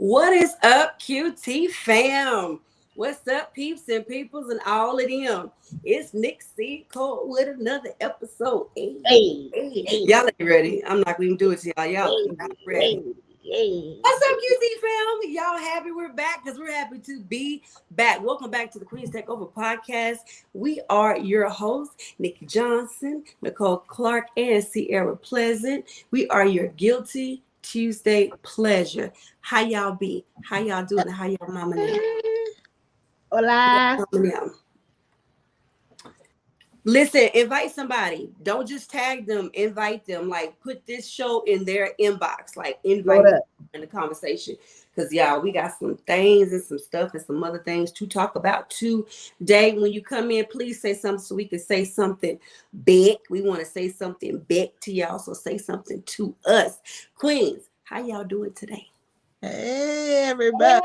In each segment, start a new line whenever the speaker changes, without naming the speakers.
What is up, QT fam? What's up, peeps and peoples and all of them? It's Nick C. Cole with another episode. Hey,
Hey,
hey.
hey,
Y'all ain't ready. I'm not going to do it to y'all. Y'all
hey,
not ready.
hey, hey.
What's up, QT fam? Y'all happy we're back? Because we're happy to be back. Welcome back to the Queens Takeover Podcast. We are your hosts, Nikki Johnson, Nicole Clark, and Sierra Pleasant. We are your guilty Tuesday pleasure. How y'all be? How y'all doing? How y'all mama now?
Hola.
Mama now. Listen, invite somebody. Don't just tag them, invite them. Like, put this show in their inbox. Like, invite
What
them
up?
in the conversation. Because, y'all, we got some things and some stuff and some other things to talk about today. When you come in, please say something so we can say something big. We want to say something big to y'all, so say something to us. Queens, how y'all doing today?
Hey, everybody.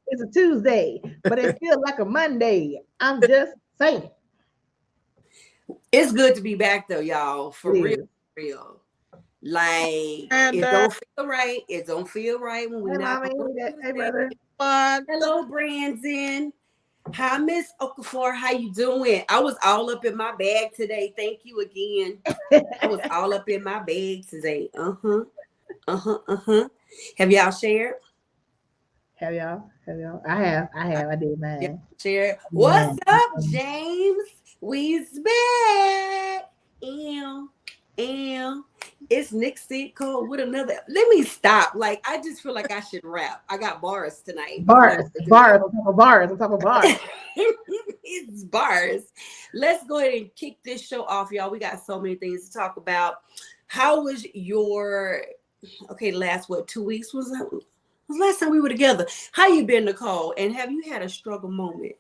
It's a Tuesday, but it feels like a Monday. I'm just saying.
It's good to be back, though, y'all. For
It
real,
is.
for real. Like,
And
it don't feel right. It don't feel right when we
Hey,
not
mommy.
on
Hey,
Tuesday.
brother.
Hello, Brandon. Hi, Miss Okafor. How you doing? I was all up in my bag today. Thank you again. I was all up in my bag today. Have y'all shared?
Have y'all? Have y'all? I have. I did
Yeah,
mine.
shared.
Yeah.
What's up, James? We's back. Ew. It's Nick C. Cole with another. Let me stop. Like, I just feel like I should rap. I got bars tonight. I'm not
Bars.
gonna do
Bars on top of bars on top of bars.
it's bars. Let's go ahead and kick this show off, y'all. We got so many things to talk about. How was your last 2 weeks was that? Was the last time we were together? How you been, Nicole? And have you had a struggle moment?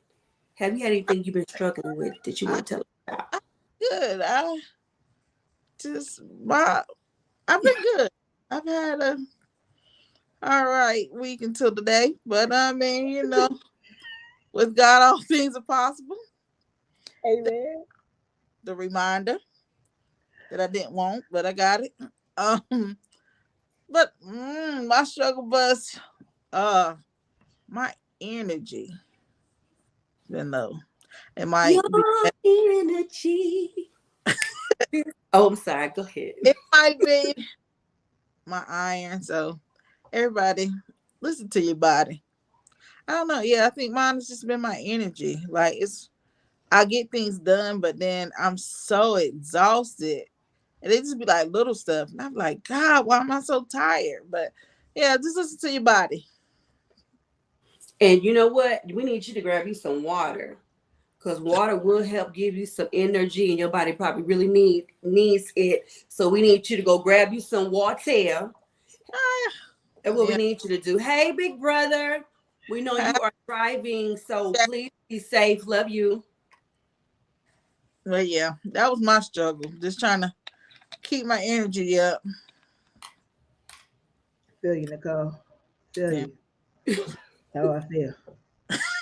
Have you had anything you've been struggling with that you want to tell us about?
good. Just my I've been good. I've had a all right week until today. But I mean, with God all things are possible.
Amen.
The reminder that I didn't want, but I got it. But my struggle bus, my energy been low. It might
Your
be
energy. Oh, I'm sorry. Go ahead.
it might be my iron. So everybody listen to your body. I don't know. Yeah, I think mine has just been my energy. Like I get things done, but then I'm so exhausted. And it just be like little stuff. And I'm like, God, why am I so tired? But yeah, just listen to your body.
And you know what? We need you to grab you some water. Because water will help give you some energy, and your body probably really needs it. So we need you to go grab you some water.
Ah,
And what we
yeah.
need you to do. Hey, big brother. We know you are driving, so please be safe. Love you.
But yeah, that was my struggle. Just trying to keep my energy up.
Feel you, Nicole. Feel
Yeah.
you. That's how I feel.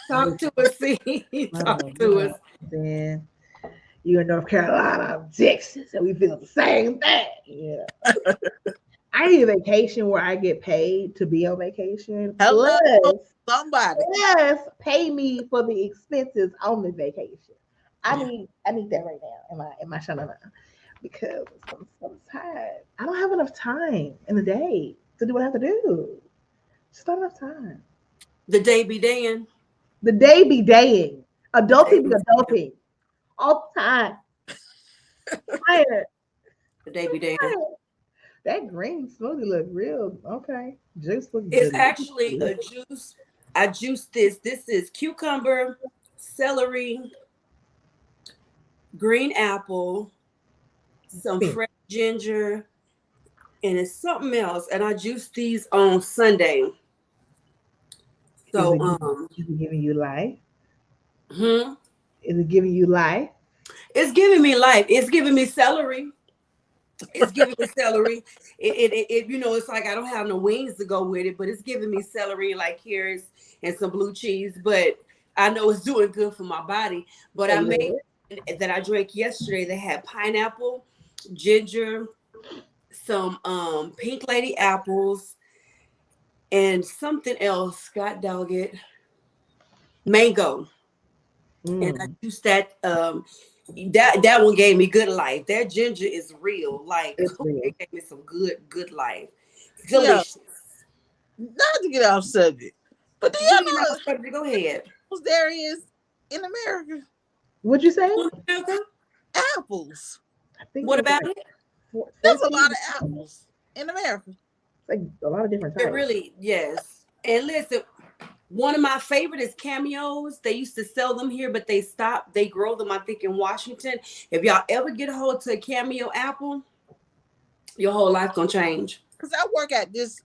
Talk to us, see.
Oh,
Talk to us.
man. You in North Carolina, I'm Texas, and we feel the same thing. Yeah. I need a vacation where I get paid to be on vacation.
Hello,
Plus,
somebody.
pay me for the expenses on the vacation. I need that right now. Am I shut up? Because I'm tired. I don't have enough time in the day to do what I have to do. Just not enough time.
The day be daying.
The day be daying.
The day
Adulting be
be daying.
adulting. All the time. Tired.
The day be daying.
That green smoothie look real. Okay. Juice look
It's
delicious.
actually a juice. I juiced this. This is cucumber, celery, green apple, some
Spin.
fresh ginger, and it's something else. And I juiced these on Sunday.
Is
So
it, is it giving you life?
hmm,
Is it giving you life?
it's giving me life. It's giving me celery. It's giving me celery. It's like I don't have no wings to go with it, but it's giving me celery, like carrots and some blue cheese. But I know it's doing good for my body. But I made
Amen.
that I drank yesterday that had pineapple, ginger, some pink lady apples, and something else. God dog it, mango. And I
Mm.
used that one gave me good life. That ginger is real. Like
It's real.
it gave me some good life.
Yeah,
Delicious.
not to get off subject, but do
We
y'all
can
know
have something. Go ahead.
what there is in America?
What'd you say?
Apples.
I think
What
there's
about
like
it?
There's a
14.
lot of apples in America.
It's like a lot of different
It
types.
really, yes. And listen, one of my favorite is cameos. They used to sell them here, but they stopped. They grow them, I think, in Washington. If y'all ever get a hold to a cameo apple, your whole life gonna change.
Because I work at this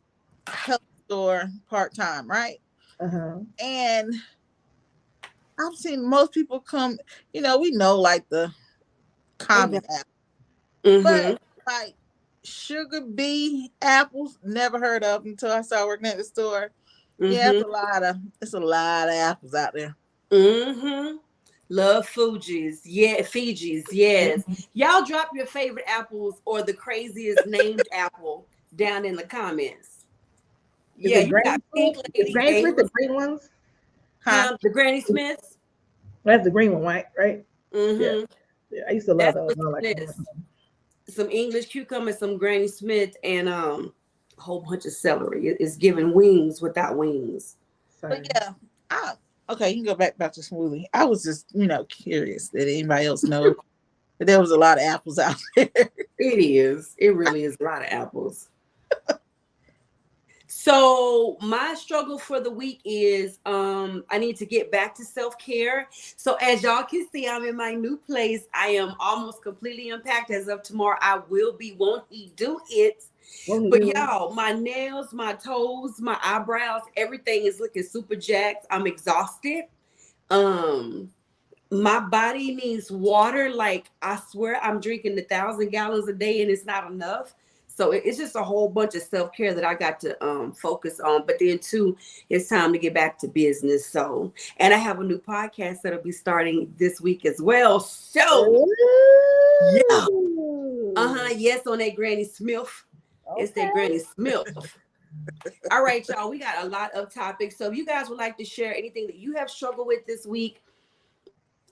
health store part time, right?
Uh-huh.
And I've seen most people come, we know like the
Okay.
common apple,
Mm-hmm.
but like sugar bee apples, never heard of until I started working at the store. Yeah,
Mm-hmm.
it's a lot of apples out there.
Mm-hmm. Love Fuji's. Yeah, Fiji's. Yes.
Mhm.
Y'all drop your favorite apples or the craziest named apple down in the comments.
Is
Yeah,
it
you got
Granny Smith?
Pink
Is
Lady,
Granny Smith the
Davis,
green ones?
Huh?
the Granny Smiths.
That's the green one, right? Right? Yeah.
Mm-hmm.
Yeah. I used to love
That's
those.
what's
I like
on
them.
this. Some English cucumber, some Granny Smith, and a whole bunch of celery. It's giving wings without wings.
But
Same.
yeah, okay, you can go back to smoothie. I was just, curious that anybody else know that there was a lot of apples out there.
It is. It really is a lot of apples. So my struggle for the week is I need to get back to self-care. So as y'all can see, I'm in my new place. I am almost completely unpacked as of tomorrow. I will be, won't he do it?
Won't he
But
do it?
y'all, my nails, my toes, my eyebrows, everything is looking super jacked. I'm exhausted. Um, my body needs water. Like I swear I'm drinking 1,000 gallons a day and it's not enough. So it's just a whole bunch of self-care that I got to focus on. But then too, it's time to get back to business. So, and I have a new podcast that'll be starting this week as well. So yeah.
Ooh.
Yes, on that Granny Smith. It's that
Okay.
Granny Smith. All right, y'all. We got a lot of topics. So if you guys would like to share anything that you have struggled with this week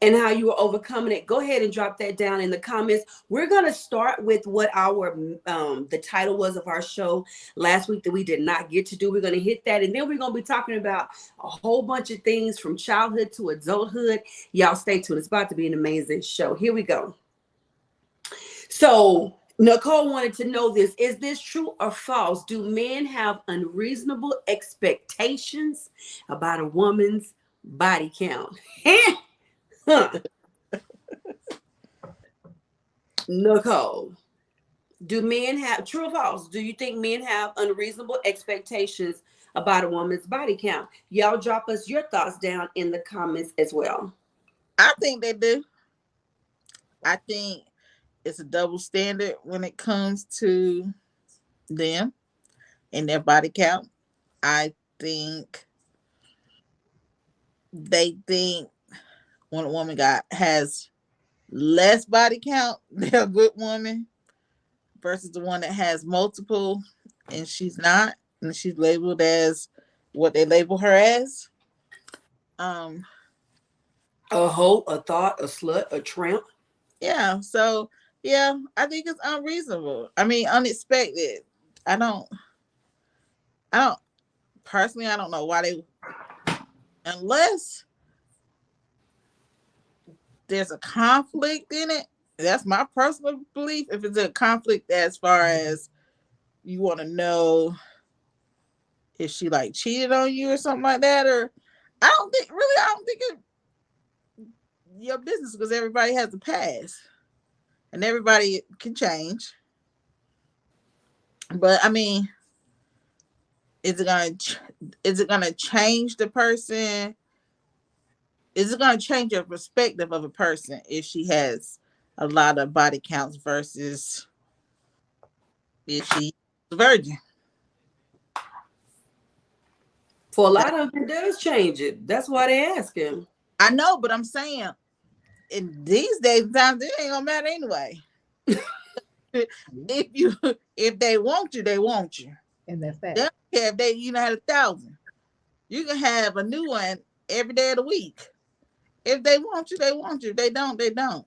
and how you were overcoming it, go ahead and drop that down in the comments. We're gonna start with what our the title was of our show last week that we did not get to do. We're gonna hit that, and then we're gonna be talking about a whole bunch of things from childhood to adulthood. Y'all stay tuned. It's about to be an amazing show. Here we go. So Nicole wanted to know this. Is this true or false? Do men have unreasonable expectations about a woman's body count? Huh. Nicole, do men have, true or false? Do you think men have unreasonable expectations about a woman's body count? Y'all drop us your thoughts down in the comments as well.
I think they do. I think it's a double standard when it comes to them and their body count. I think they think when a woman has less body count, they're a good woman versus the one that has multiple and she's not, and she's labeled as what they label her as. Um,
A hoe, a thought, a slut, a tramp.
yeah, so yeah, I think it's unreasonable. I mean, unexpected. I don't I don't personally I don't know why they, unless there's a conflict in it. That's my personal belief. If it's a conflict as far as you want to know if she like cheated on you or something like that, or I don't think it's your business because everybody has a past and everybody can change. But I mean, is it gonna change the person? Is it gonna change your perspective of a person if she has a lot of body counts versus if she's a virgin?
For a lot of them, it does change it. That's why they ask him.
I know, but I'm saying in these days and times it ain't gonna matter anyway. if they want you, they want you.
And that's
They
that.
don't care if they had 1,000. You can have a new one every day of the week. If they want you, they want you. If they don't, they don't.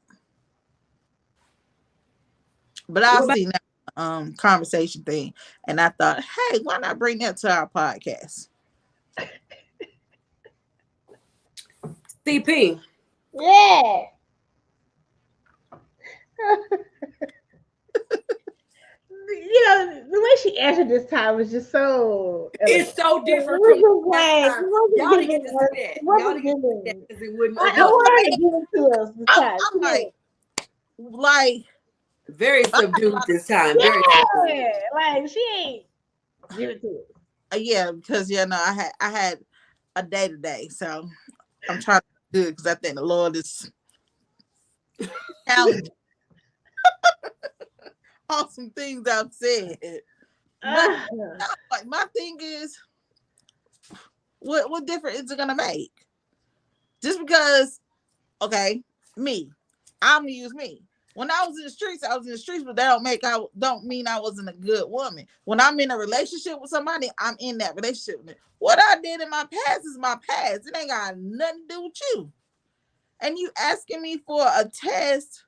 But I seen that conversation thing, and I thought, hey, why not bring that to our podcast?
CP.
Yeah. The way she answered this time was just so.
It's so different from last time. Y'all didn't get to see that. Y'all didn't get to see that because it wouldn't.
I want her to give it to us this time.
I'm like
very subdued this time. Very subdued.
Like she ain't give it to us.
Yeah, because I had a day today, so I'm trying to do it because I think the Lord is challenging on some things I've said. But like my thing is, what difference is it gonna make? Just because, okay, I'm gonna use me. When I was in the streets, but that don't mean I wasn't a good woman. When I'm in a relationship with somebody, I'm in that relationship with them. What I did in my past is my past. It ain't got nothing to do with you. And you asking me for a test,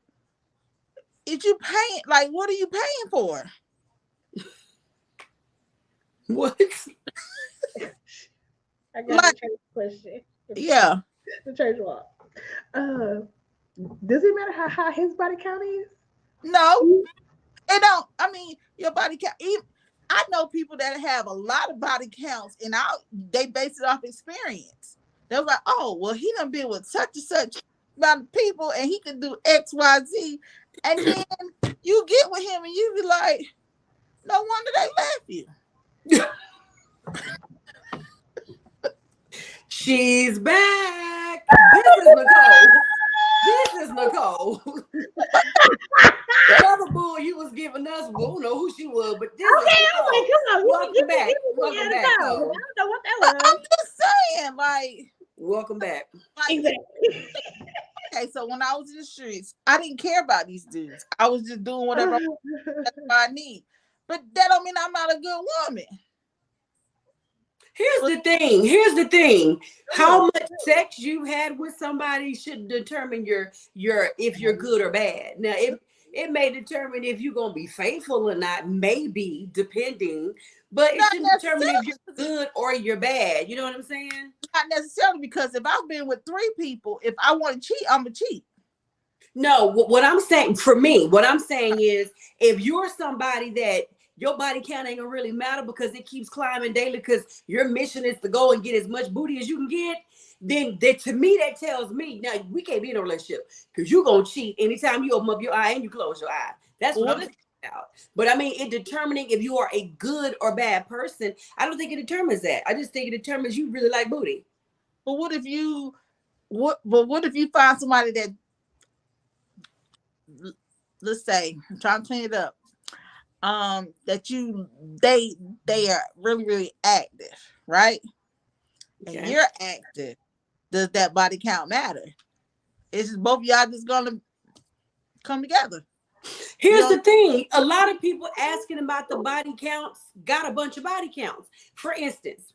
is you paying? Like, what are you paying for?
What?
I got a church question.
Yeah.
The church walk. Does it matter how high his body count is?
No, it don't. I mean, your body count. I know people that have a lot of body counts, and they base it off experience. They're like, oh, well, he done been with such and such amount of people, and he can do X, Y, Z. And then you get with him, and you be like, no wonder they left you.
She's back. This is Nicole. The other bull you was giving us, we don't know who she was, but this is Nicole.
Come on,
Welcome back. Welcome back,
I
Cole.
don't know what that was.
I'm just saying, like,
welcome back.
Exactly.
Okay, so when I was in the streets, I didn't care about these dudes. I was just doing whatever I need. But that don't mean I'm not a good woman.
Here's the thing. How much sex you had with somebody should determine your if you're good or bad. Now, it may determine if you're gonna be faithful or not, maybe, depending, but it shouldn't determine if you're good or you're bad. You know what I'm saying?
Not necessarily, because if I've been with 3 people, if I want to cheat, I'm gonna cheat.
No, what I'm saying is, if you're somebody that your body count ain't gonna really matter because it keeps climbing daily because your mission is to go and get as much booty as you can get, then to me that tells me now we can't be in a relationship because you're gonna cheat anytime you open up your eye and you close your eye. That's what I'm talking about. But I mean, in determining if you are a good or bad person, I don't think it determines that. I just think it determines you really like booty.
But what if you find somebody that, let's say, I'm trying to clean it up, that they are really, really active, right? Okay. And you're active. Does that body count matter? It's just both of y'all just gonna come together.
Here's the thing. A lot of people asking about the body counts got a bunch of body counts. For instance,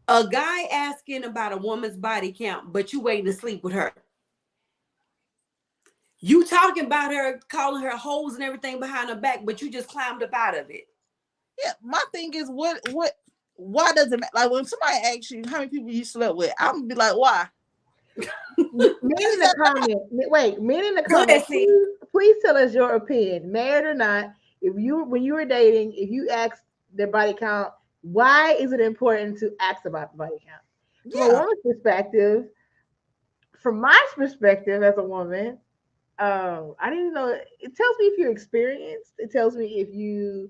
a guy asking about a woman's body count, but you waiting to sleep with her. You talking about her, calling her hoes and everything behind her back, but you just climbed up out of it.
Yeah, my thing is, why does it matter? Like, when somebody asks you how many people you slept with, I'm gonna be like, why?
Men in the comments, please tell us your opinion, married or not. When you were dating, if you asked their body count, why is it important to ask about the body count? From a woman's perspective, from my perspective as a woman, I didn't know. It tells me if you're experienced. It tells me if you.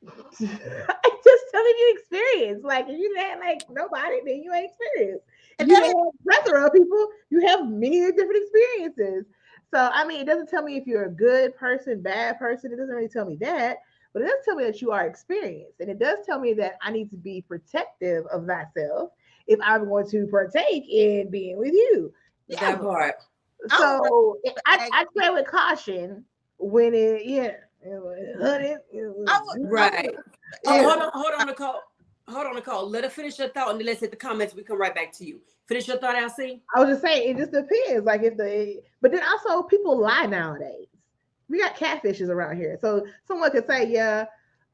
I just tell me if you experienced. Like, if you had like nobody, then you ain't experienced. If you have a plethora of people, you have many different experiences. So I mean, it doesn't tell me if you're a good person, bad person. It doesn't really tell me that, but it does tell me that you are experienced, and it does tell me that I need to be protective of myself if I'm going to partake in being with you.
That part.
So I play with caution when it, It was 100. It was,
Right.
Yeah.
Hold on, Nicole. Hold on, Nicole. Let her finish your thought, and then let's hit the comments. We come right back to you. Finish your thought, Alcine.
I was just saying, it just depends. Like but then also people lie nowadays. We got catfishes around here, so someone could say, "Yeah,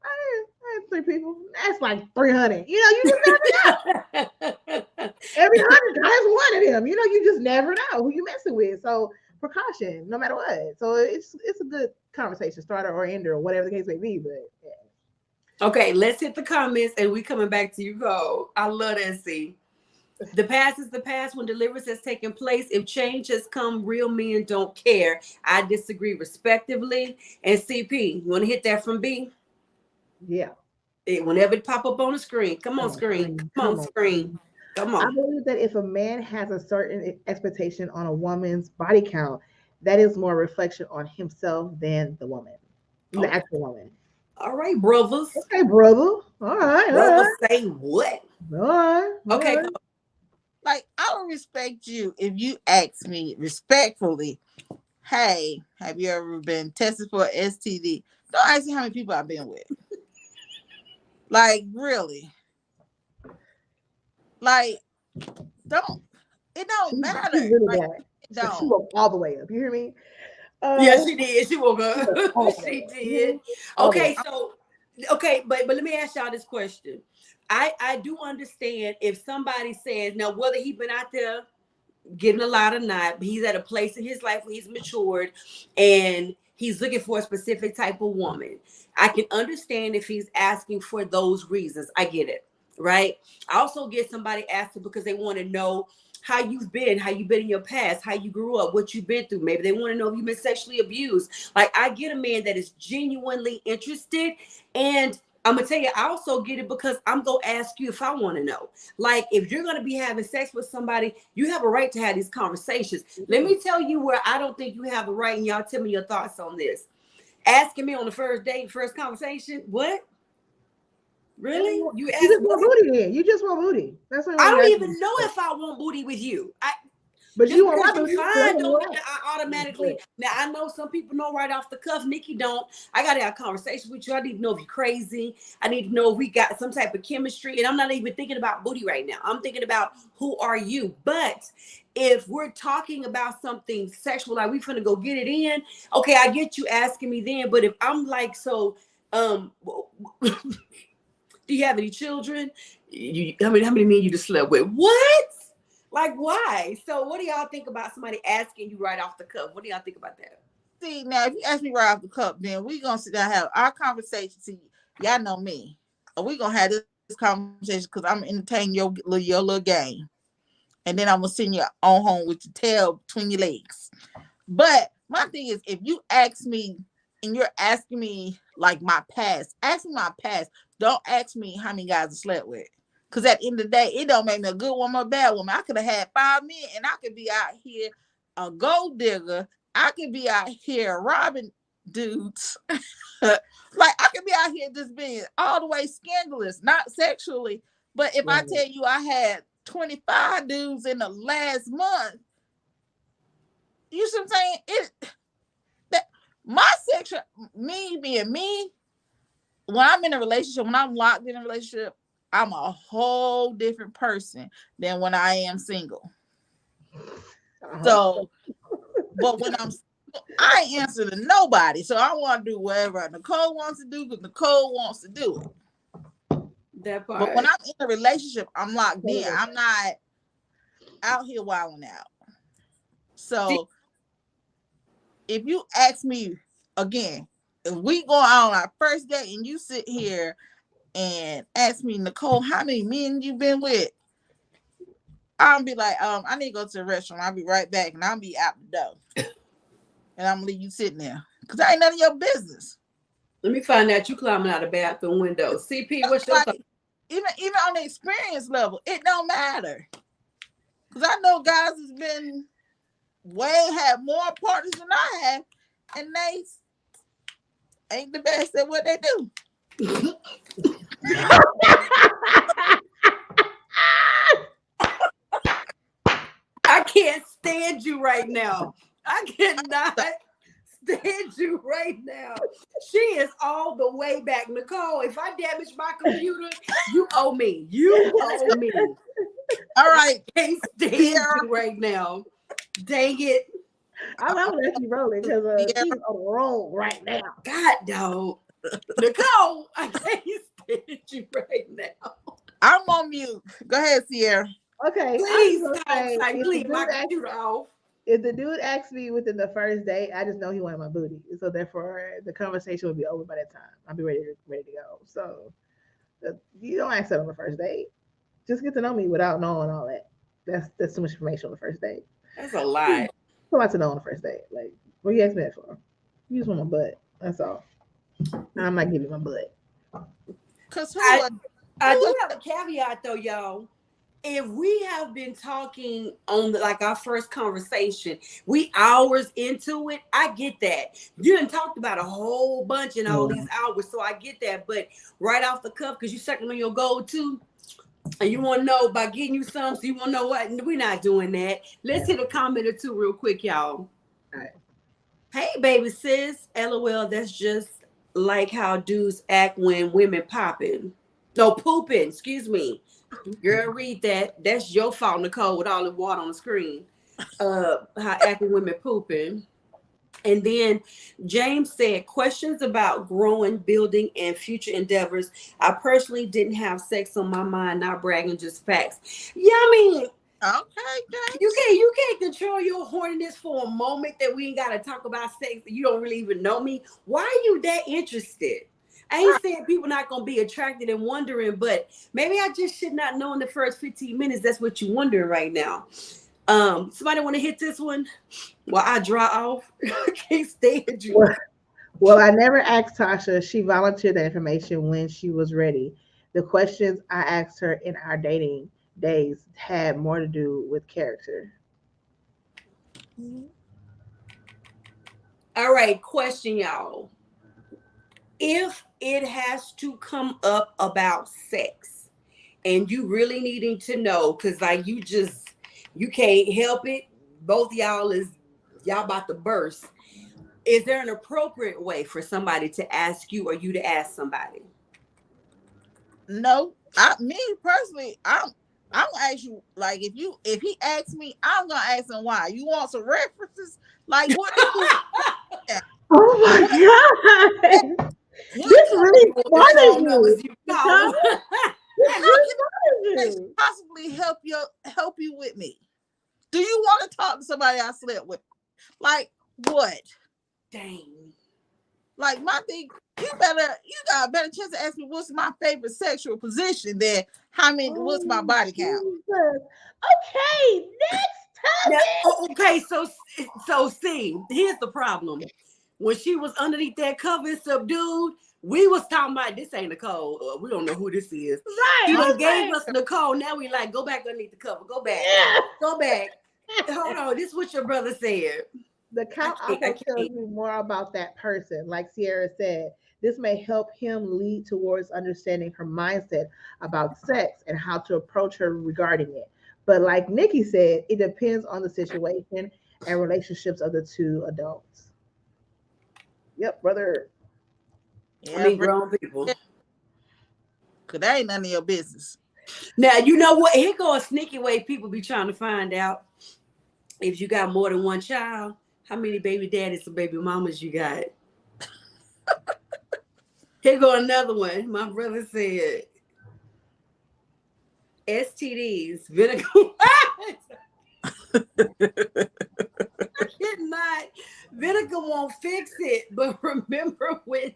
I had 3 people. That's like 300." You just never know. Every 100, that's one of them. You just never know who you messing with. So precaution, no matter what. So it's a good conversation starter or ender or whatever the case may be. But yeah.
Okay, let's hit the comments, and we coming back to you. Go. I love that. See. The past is the past when deliverance has taken place. If change has come, real men don't care. I disagree respectively. And CP, you want to hit that from B?
Yeah.
Whenever it pop up on the screen. Come on, screen. Come on, screen. Come on.
I believe that if a man has a certain expectation on a woman's body count, that is more reflection on himself than the woman, the actual woman.
All right, brothers.
Okay, brother. All right.
Brothers say what?
All right.
Okay.
All right.
Like, I would respect you if you ask me respectfully, hey, have you ever been tested for STD? Don't ask me how many people I've been with. Like, really. Like, it don't matter.
She's really
like,
bad. She woke all the way up. You hear me?
Yeah, she did. She woke up. She did. Okay, but let me ask y'all this question. I do understand if somebody says, now whether he's been out there getting a lot or not, but he's at a place in his life where he's matured and he's looking for a specific type of woman. I can understand if he's asking for those reasons. I get it, right? I also get somebody asking because they want to know how you've been in your past, how you grew up, what you've been through. Maybe they want to know if you've been sexually abused. Like, I get a man that is genuinely interested, and I'm gonna tell you, I also get it because I'm gonna ask you if I want to know. Like, if you're gonna be having sex with somebody, you have a right to have these conversations. Let me tell you where I don't think you have the right, and y'all tell me your thoughts on this. Asking me on the first date, first conversation, what? Really?
You just want booty then. You just want booty. That's what
I don't even know if I want booty with you.
But you want
to find don't mean I automatically. Now I know some people know right off the cuff. Nikki don't. I gotta have a conversation with you. I need to know if you're crazy. I need to know if we got some type of chemistry. And I'm not even thinking about booty right now. I'm thinking about who are you. But if we're talking about something sexual, like we finna go get it in, okay, I get you asking me then. But if I'm like, so do you have any children? How many men you just slept with? What? Like, why? So what do y'all think about somebody asking you right off the cuff? What do y'all think about that?
See, now, if you ask me right off the cuff, then we're going to sit down and have our conversation. See, y'all know me. We're going to have this conversation because I'm entertaining your little game. And then I'm going to send you on home with your tail between your legs. But my thing is, if you ask me and you're asking me like my past, ask me my past. Don't ask me how many guys I slept with. Because at the end of the day, it don't make me a good woman or a bad woman. I could have had 5 men and I could be out here a gold digger. I could be out here robbing dudes. Like, I could be out here just being all the way scandalous, not sexually. But if I tell you I had 25 dudes in the last month, you see what I'm saying? My sexual, me being me, when I'm in a relationship, when I'm locked in a relationship, I'm a whole different person than when I am single. So, but when I ain't answer to nobody. So I want to do whatever Nicole wants to do because Nicole wants to do it.
That part.
But when I'm in a relationship, I'm locked in. I'm not out here wilding out. So if you ask me again, if we go on our first date and you sit here and ask me, Nicole, how many men you been with? I'll be like, I need to go to the restaurant. I'll be right back, and I'll be out the door. And I'm gonna leave you sitting there. Because I ain't none of your business.
Let me find out you climbing out the bathroom window. CP, what's your thought?
Even on the experience level, it don't matter. Because I know guys has been had more partners than I have, and they ain't the best at what they do.
I can't stand you right now. I cannot stand you right now. She is all the way back. Nicole, if I damage my computer, you owe me. You owe me.
All right.
I can't stand you right now. Dang it.
I'm gonna let you roll it because she's on the roll right now.
God, dog. Nicole, I can't stand you right now.
I'm on mute. Go ahead, Sierra.
Okay,
Please
I'm
stop.
say,
I leave my computer off.
if the dude asked me within the first date, I just know he wanted my booty. So therefore, the conversation would be over by that time. I'll be ready to go. So you don't ask that on the first date. Just get to know me without knowing all that. That's too much information on the first date.
That's a lie.
Who wants to know on the first date? Like, what you ask me that for? You just want my butt. That's all. I'm not giving you my butt.
Cause
I do have a caveat though, y'all. If we have been talking on our first conversation, we hours into it, I get that. You done talked about a whole bunch in all these hours, so I get that. But right off the cuff, because you second on your goal too, and you want to know by getting you some, so you want to know what? We're not doing that. Let's hit a comment or two real quick, y'all.
All right.
Hey, baby sis, LOL, that's just like how dudes act when women popping. No, pooping, excuse me. Girl, read that. That's your fault, Nicole, with all the water on the screen. How acting women pooping. And then James said, questions about growing, building, and future endeavors. I personally didn't have sex on my mind, not bragging, just facts. Yeah, I mean,
okay, James.
you can't control your horniness for a moment that we ain't got to talk about sex. You don't really even know me. Why are you that interested? I ain't saying people not going to be attracted and wondering, but maybe I just should not know in the first 15 minutes. That's what you're wondering right now. Somebody want to hit this one while I draw off? I can't stand you.
Well, I never asked Tasha. She volunteered the information when she was ready. The questions I asked her in our dating days had more to do with character.
All right, question, y'all. If it has to come up about sex and you really needing to know, because you can't help it, both y'all about to burst. Is there an appropriate way for somebody to ask you or you to ask somebody?
No, me personally, I'm gonna ask you, like, if he asks me, I'm gonna ask him why. You want some references? Like, what do you
Oh my God. This really bothers you.
How can I possibly help you with me? Do you want to talk to somebody I slept with? Like, what?
Dang.
Like, my thing, you got a better chance to ask me what's my favorite sexual position than what's my body count.
Okay, next topic.
Okay, so see, here's the problem. When she was underneath that cover and subdued, we was talking about this ain't Nicole. We don't know who this is.
Right.
She done gave us Nicole. Now we like, go back underneath the cover. Go back. Yeah. Go back. Hold on. This is what your brother said.
The count also tells you more about that person. Like Sierra said, this may help him lead towards understanding her mindset about sex and how to approach her regarding it. But like Nikki said, it depends on the situation and relationships of the two adults. Yep, brother.
Yeah, I mean, grown people.
Because that ain't none of your business.
Now, you know what? Here goes a sneaky way people be trying to find out if you got more than one child. How many baby daddies or baby mamas you got? Here go another one. My brother said, STDs, vinegar. I cannot. Vinegar won't fix it. But remember, with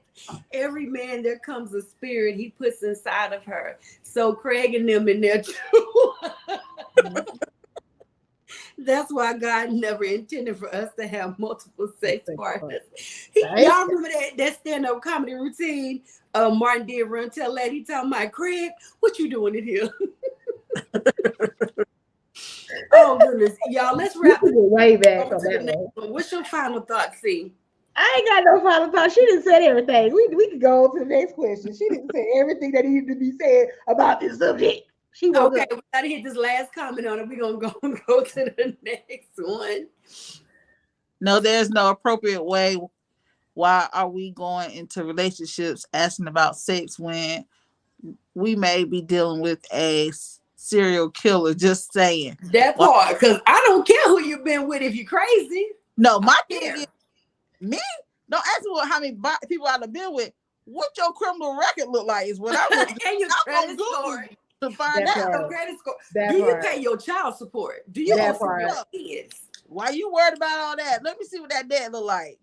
every man, there comes a spirit he puts inside of her. So Craig and them in there too. That's why God never intended for us to have multiple sex partners. Y'all remember that stand-up comedy routine Martin did run tell that he talking about, Craig, what you doing in here? Oh goodness, y'all, let's wrap it
way back on that one.
What's your final thought, C?
I ain't got no final thought. She didn't say everything. We can go on to the next question. She didn't say everything that needed to be said about this subject.
Okay, we gotta hit this last comment on it. We're gonna go to the next one.
No, there's no appropriate way why are we going into relationships asking about sex when we may be dealing with a serial killer? Just saying.
That
Why?
part, because I don't care who you've been with if you're crazy.
No, my thing is
Yeah.
me. Don't ask me how many people I've been with. What your criminal record look like is what I want.
And your
I'm
credit
gonna Google
score.
to find
That
out.
Your
part.
credit score.
That
Do you
part.
pay your child support? Do you
That
owe
part.
your kids?
Why you worried about all that? Let me see what that debt look like.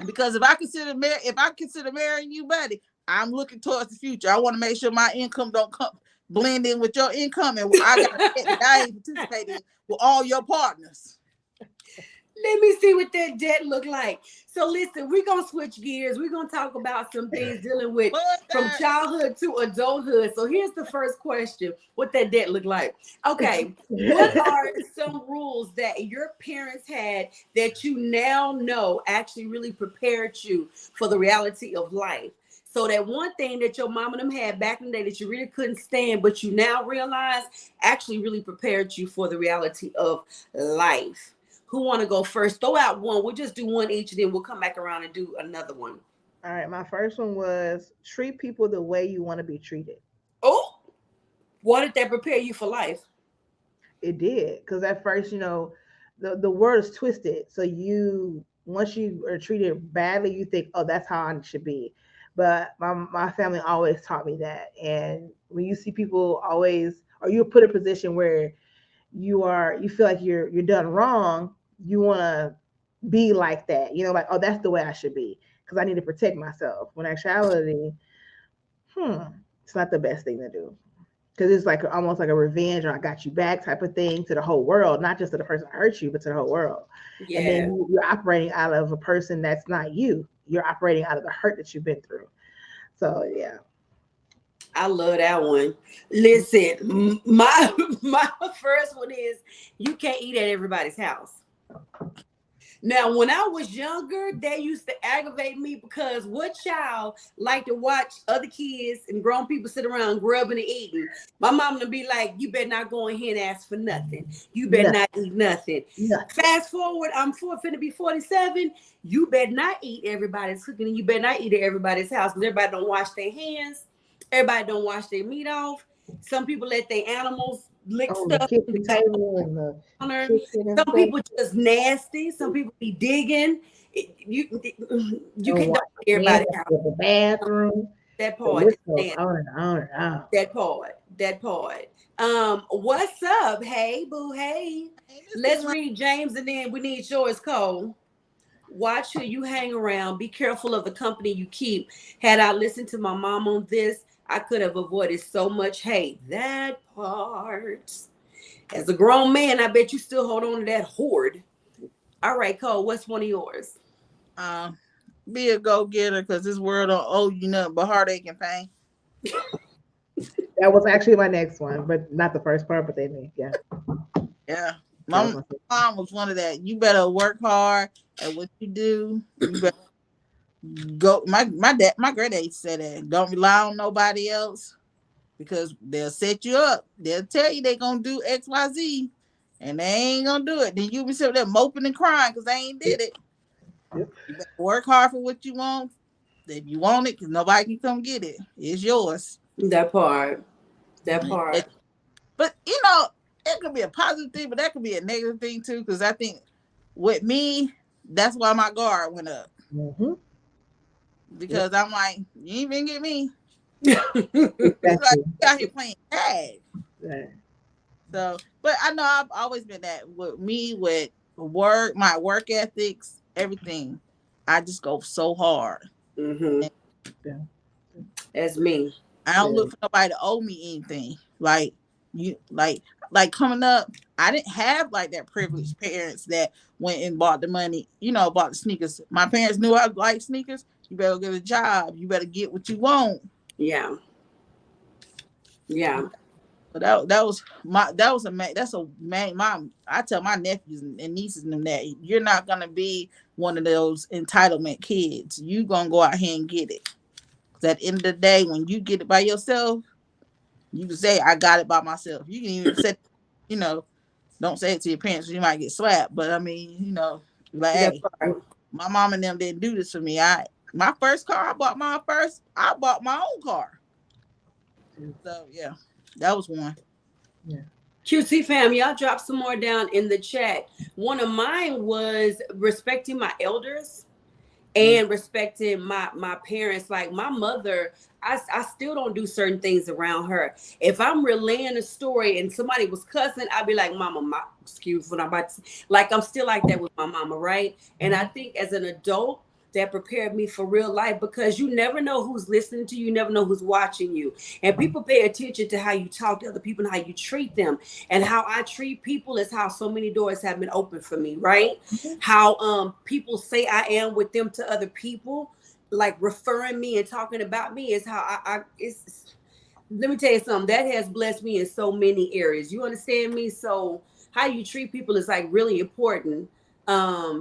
Because if I consider marrying you, buddy, I'm looking towards the future. I want to make sure my income don't blend in with your income, and I got debt that I ain't participating with all your partners.
Let me see what that debt look like. So listen, we're going to switch gears. We're going to talk about some things dealing with from childhood to adulthood. So here's the first question. What that debt look like? Okay. What are some rules that your parents had that you now know actually really prepared you for the reality of life? So that one thing that your mom and them had back in the day that you really couldn't stand, but you now realize actually really prepared you for the reality of life. Who want to go first? Throw out one. We'll just do one each, and then we'll come back around and do another one.
All right, my first one was treat people the way you want to be treated.
Oh, what did that prepare you for life?
It did, because at first, the word is twisted. So once you are treated badly, you think, oh, that's how I should be. But my family always taught me that. And when you see people always, or you're put in a position where you feel like you're done wrong, you want to be like that, like, oh, that's the way I should be because I need to protect myself, when actuality, it's not the best thing to do, because it's like almost like a revenge or I got you back type of thing to the whole world, not just to the person that hurt you, but to the whole world.
Yeah.
And then you're operating out of a person that's not you. You're operating out of the hurt that you've been through. So yeah.
I love that one. Listen, my first one is you can't eat at everybody's house. Now, when I was younger, they used to aggravate me because what child like to watch other kids and grown people sit around grubbing and eating? My mom would be like, you better not go in here and ask for nothing. You better not eat nothing. Fast forward, I'm finna be 47. You better not eat everybody's cooking, and you better not eat at everybody's house because everybody don't wash their hands. Everybody don't wash their meat off. Some people let their animals lick
on
stuff.
the kitchen table and the kitchen and
some people just nasty. Some people be digging. You can't do everybody out.
The bathroom.
That part. That part. What's up? Hey, boo. Hey. Let's read James and then we need yours, Cole. Watch who you hang around. Be careful of the company you keep. Had I listened to my mom on this, I could have avoided so much hate. That part. As a grown man, I bet you still hold on to that hoard. All right, Cole, what's one of yours?
Be a go-getter, because this world don't owe you nothing but heartache and pain.
That was actually my next one, but not the first part, but then yeah.
Yeah. My mom was one of that. You better work hard at what you do. You better go. My granddad used to say that. Don't rely on nobody else, because they'll set you up. They'll tell you they're gonna do XYZ, and they ain't gonna do it. Then you be sitting there moping and crying because they ain't did it. Yep. You better work hard for what you want. If you want it, because nobody can come get it. It's yours.
That part.
But it could be a positive thing, but that could be a negative thing too. Because I think with me, that's why my guard went up.
Mm-hmm.
Because I'm like, you ain't even get me. It's like you out here playing tag.
Right.
So, but I know I've always been that with me, with work, my work ethics, everything. I just go so hard.
Mm-hmm. That's me.
I don't look for nobody to owe me anything. Like coming up, I didn't have like that privileged parents that went and bought the money, bought the sneakers. My parents knew I liked sneakers. You better get a job. You better get what you want.
Yeah.
But I tell my nephews and nieces and them that you're not gonna be one of those entitlement kids. You gonna go out here and get it. Because at the end of the day, when you get it by yourself, you can say, I got it by myself. You can even say, don't say it to your parents, you might get slapped. But I mean, Like,
That
hey,
part.
my mom and them didn't do this for me. My first car, I bought my own car. So yeah, that was one.
Yeah.
QT fam, y'all drop some more down in the chat. One of mine was respecting my elders and respecting my parents. Like my mother, I still don't do certain things around her. If I'm relaying a story and somebody was cussing, I'd be like, Mama, excuse what I'm about to say. Like I'm still like that with my mama, right? And I think as an adult, that prepared me for real life, because you never know who's listening to you, you never know who's watching you. And people pay attention to how you talk to other people and how you treat them. And how I treat people is how so many doors have been opened for me, right? How people say I am with them to other people, like referring me and talking about me, is how I it's let me tell you something that has blessed me in so many areas. You understand me? So how you treat people is like really important.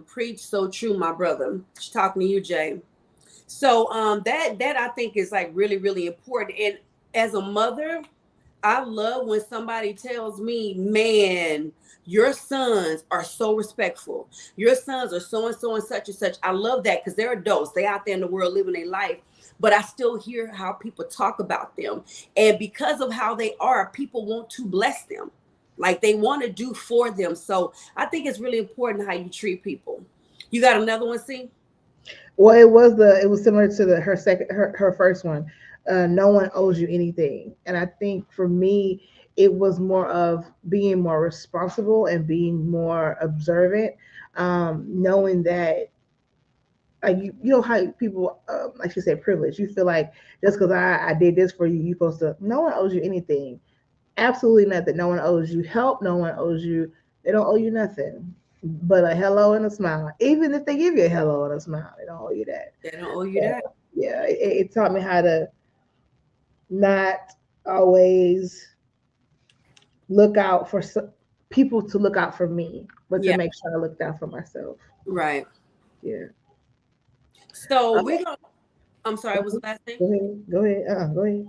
Preach so true, my brother. She's talking to you, Jay. So that I think is like really, really important. And as a mother, I love when somebody tells me, man, your sons are so respectful. Your sons are so and so and such and such. I love that, because they're adults. They out there in the world living their life. But I still hear how people talk about them. And because of how they are, people want to bless them. Like they want to do for them. So I think it's really important how you treat people. You got another one, see?
Well, it was similar to her first one. No one owes you anything, and I think for me, it was more of being more responsible and being more observant, knowing that like you know how people like you said privilege. You feel like just because I did this for you, you supposed to. No one owes you anything. Absolutely nothing. No one owes you help. No one owes you. They don't owe you nothing but a hello and a smile. Even if they give you a hello and a smile, they don't owe you that.
They don't owe you
So,
that.
yeah, it taught me how to not always look out for people to look out for me, but to
Yeah,
make sure I looked out for myself.
right.
Yeah.
So
Okay.
we're gonna, I'm sorry, what was the last thing?
Go ahead. Go ahead. Go ahead.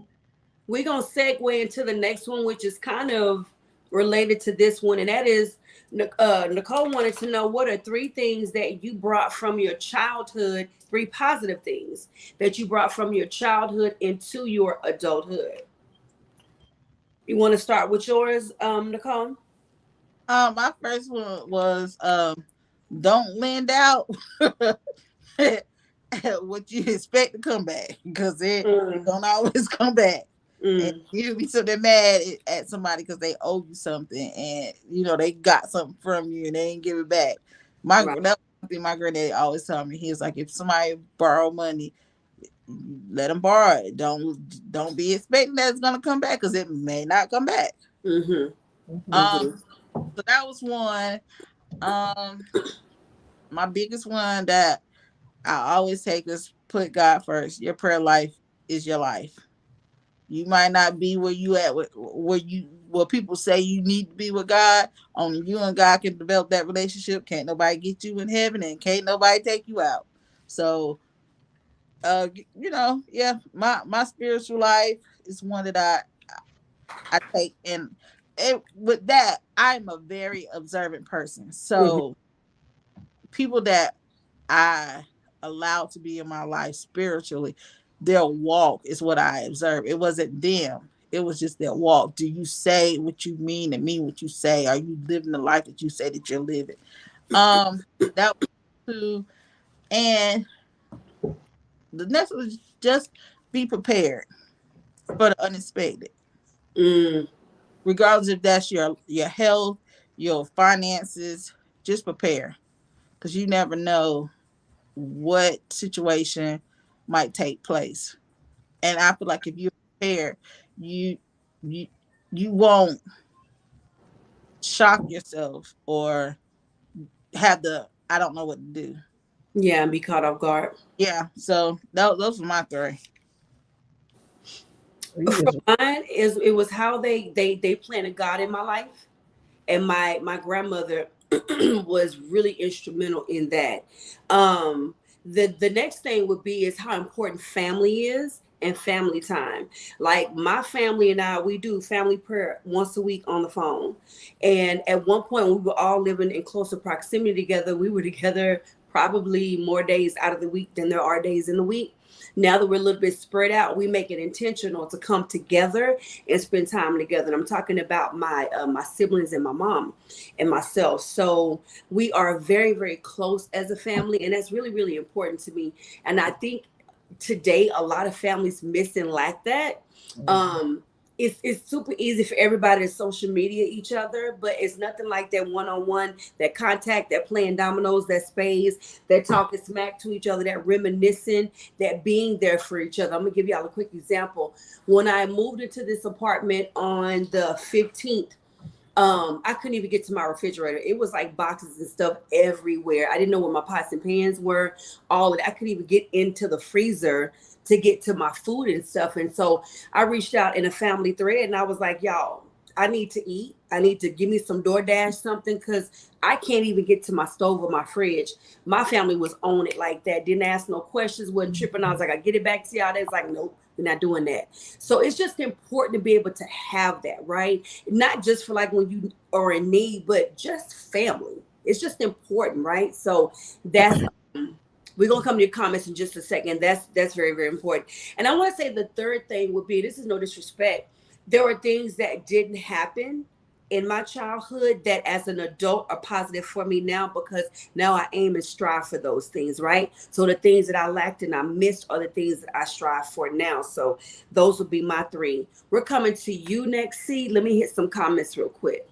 We're going to segue into the next one, which is kind of related to this one. And that is, Nicole wanted to know, what are three things that you brought from your childhood, three positive things that you brought from your childhood into your adulthood? You want to start with yours, Nicole?
My first one was don't lend out what you expect to come back, because it
Mm,
don't always come back. And
mm,
you'll be so damn mad at somebody because they owe you something, and they got something from you and they ain't give it back.
right.
That was one thing my granddad always told me. He was like, if somebody borrow money, let them borrow it. Don't be expecting that it's gonna come back, because it may not come back.
Mm-hmm.
Um,
Mm-hmm.
so that was one. Um, my biggest one that I always take is put God first. Your prayer life is your life. You might not be where you at, where people say you need to be with God. Only you and God can develop that relationship. Can't nobody get you in heaven, and can't nobody take you out. So, yeah, my spiritual life is one that I take, and with that, I'm a very observant person.
Mm-hmm.
So people that I allowed to be in my life spiritually, their walk is what I observed. It wasn't them. It was just their walk. Do you say what you mean and mean what you say? Are you living the life that you say that you're living? That was two. And the next was just be prepared for the unexpected.
Mm,
Regardless if that's your health, your finances, just prepare. Because you never know what situation might take place. And I feel like if you're prepared, you you you won't shock yourself or have the I don't know what to do.
yeah, and be caught off guard.
Yeah, so those were my three.
You
For
just
mine, it was how they planted God in my life. And my grandmother was really instrumental in that. The next thing would be is how important family is and family time. Like my family and I, we do family prayer once a week on the phone. And at one point, we were all living in closer proximity together. We were together probably more days out of the week than there are days in the week. Now that we're a little bit spread out, we make it intentional to come together and spend time together. And I'm talking about my siblings and my mom and myself. So we are very, very close as a family, and that's really, really important to me. And I think today a lot of families miss and lack that. um it's super easy for everybody to social media each other, but it's nothing like that one-on-one, that contact, that playing dominoes, that spades, that talking smack to each other, that reminiscing, that being there for each other. I'm gonna give y'all a quick example. When I moved into this apartment on the 15th, I couldn't even get to my refrigerator. It was like boxes and stuff everywhere. I didn't know where my pots and pans were. All of that. I couldn't even get into the freezer to get to my food and stuff. And so I reached out in a family thread and I was like, y'all, I need to eat. I need to give me some DoorDash something, because I can't even get to my stove or my fridge. My family was on it like that. Didn't ask no questions, wasn't tripping. I was like, I get it back to y'all. They was like, nope, we're not doing that. So it's just important to be able to have that, right? Not just for like when you are in need, but just family. It's just important, right? So that's we're gonna come to your comments in just a second. That's very, very important. And I want to say the third thing would be, this is no disrespect, there were things that didn't happen in my childhood that as an adult are positive for me now, because now I aim and strive for those things, right? So the things that I lacked and I missed are the things that I strive for now. So those would be my three. We're coming to you next, C. Let me hit some comments real quick.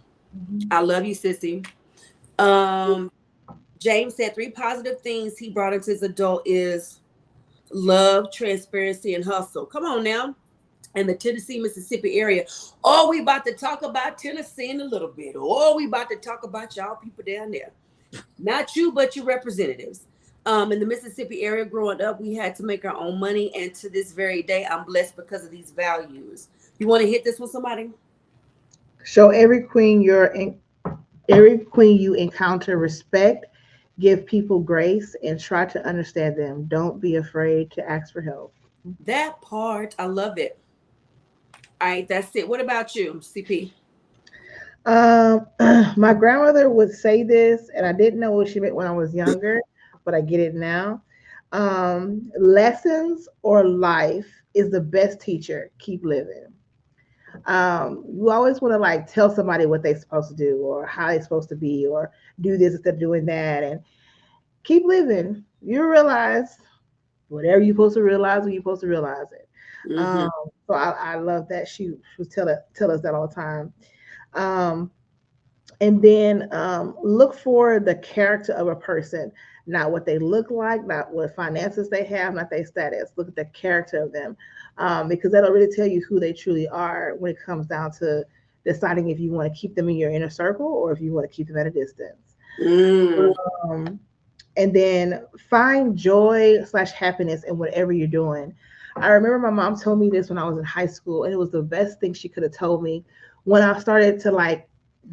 I love you, sissy. James said 3 positive things he brought into his adult is love, transparency, and hustle. Come on now. And the Tennessee, Mississippi area. Oh, we about to talk about Tennessee in a little bit. Oh, we about to talk about y'all people down there. Not you, but your representatives. In the Mississippi area, growing up, we had to make our own money. And to this very day, I'm blessed because of these values. You want to hit this with somebody?
Show every queen you encounter respect. Give people grace and try to understand them. Don't be afraid to ask for help.
That part, I love it. All right, that's it. What about you, CP?
Um, my grandmother would say this, and I didn't know what she meant when I was younger, but I get it now. Lessons or life is the best teacher. Keep living. You always want to like tell somebody what they're supposed to do or how they're supposed to be or do this instead of doing that, and keep living. You realize whatever you're supposed to realize when you're supposed to realize it.
Mm-hmm.
Um, so I love that she was tell us that all the time. Um, and then look for the character of a person, not what they look like, not what finances they have, not their status. Look at the character of them, because that'll really tell you who they truly are when it comes down to deciding if you want to keep them in your inner circle or if you want to keep them at a distance.
Mm.
Um, and then find joy slash happiness in whatever you're doing. I remember my mom told me this when I was in high school, and it was the best thing she could have told me when I started to like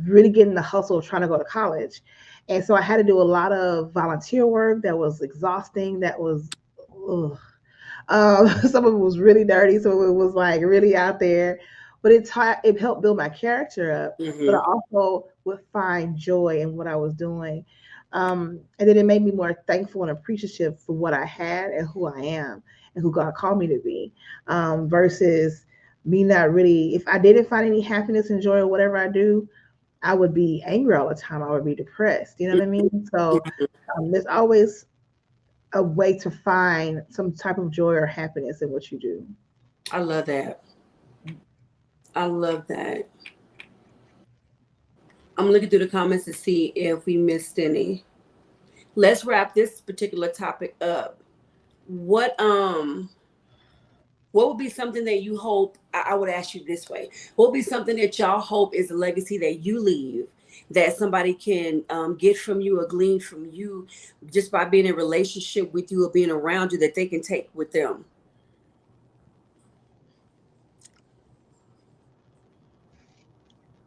really get in the hustle of trying to go to college. And so I had to do a lot of volunteer work that was exhausting, that was ugh. Some of it was really dirty, some of it was like really out there, but it helped build my character up. But I
Mm-hmm.
also would find joy in what I was doing, and then it made me more thankful and appreciative for what I had and who I am and who God called me to be, versus me not really. If I didn't find any happiness and joy or whatever I do, I would be angry all the time. I would be depressed. You know what I mean? So there's always a way to find some type of joy or happiness in what you do.
I love that. I love that. I'm looking through the comments to see if we missed any. Let's wrap this particular topic up. What what would be something that you hope, I would ask you this way. What would be something that y'all hope is a legacy that you leave, that somebody can get from you or glean from you just by being in a relationship with you or being around you, that they can take with them?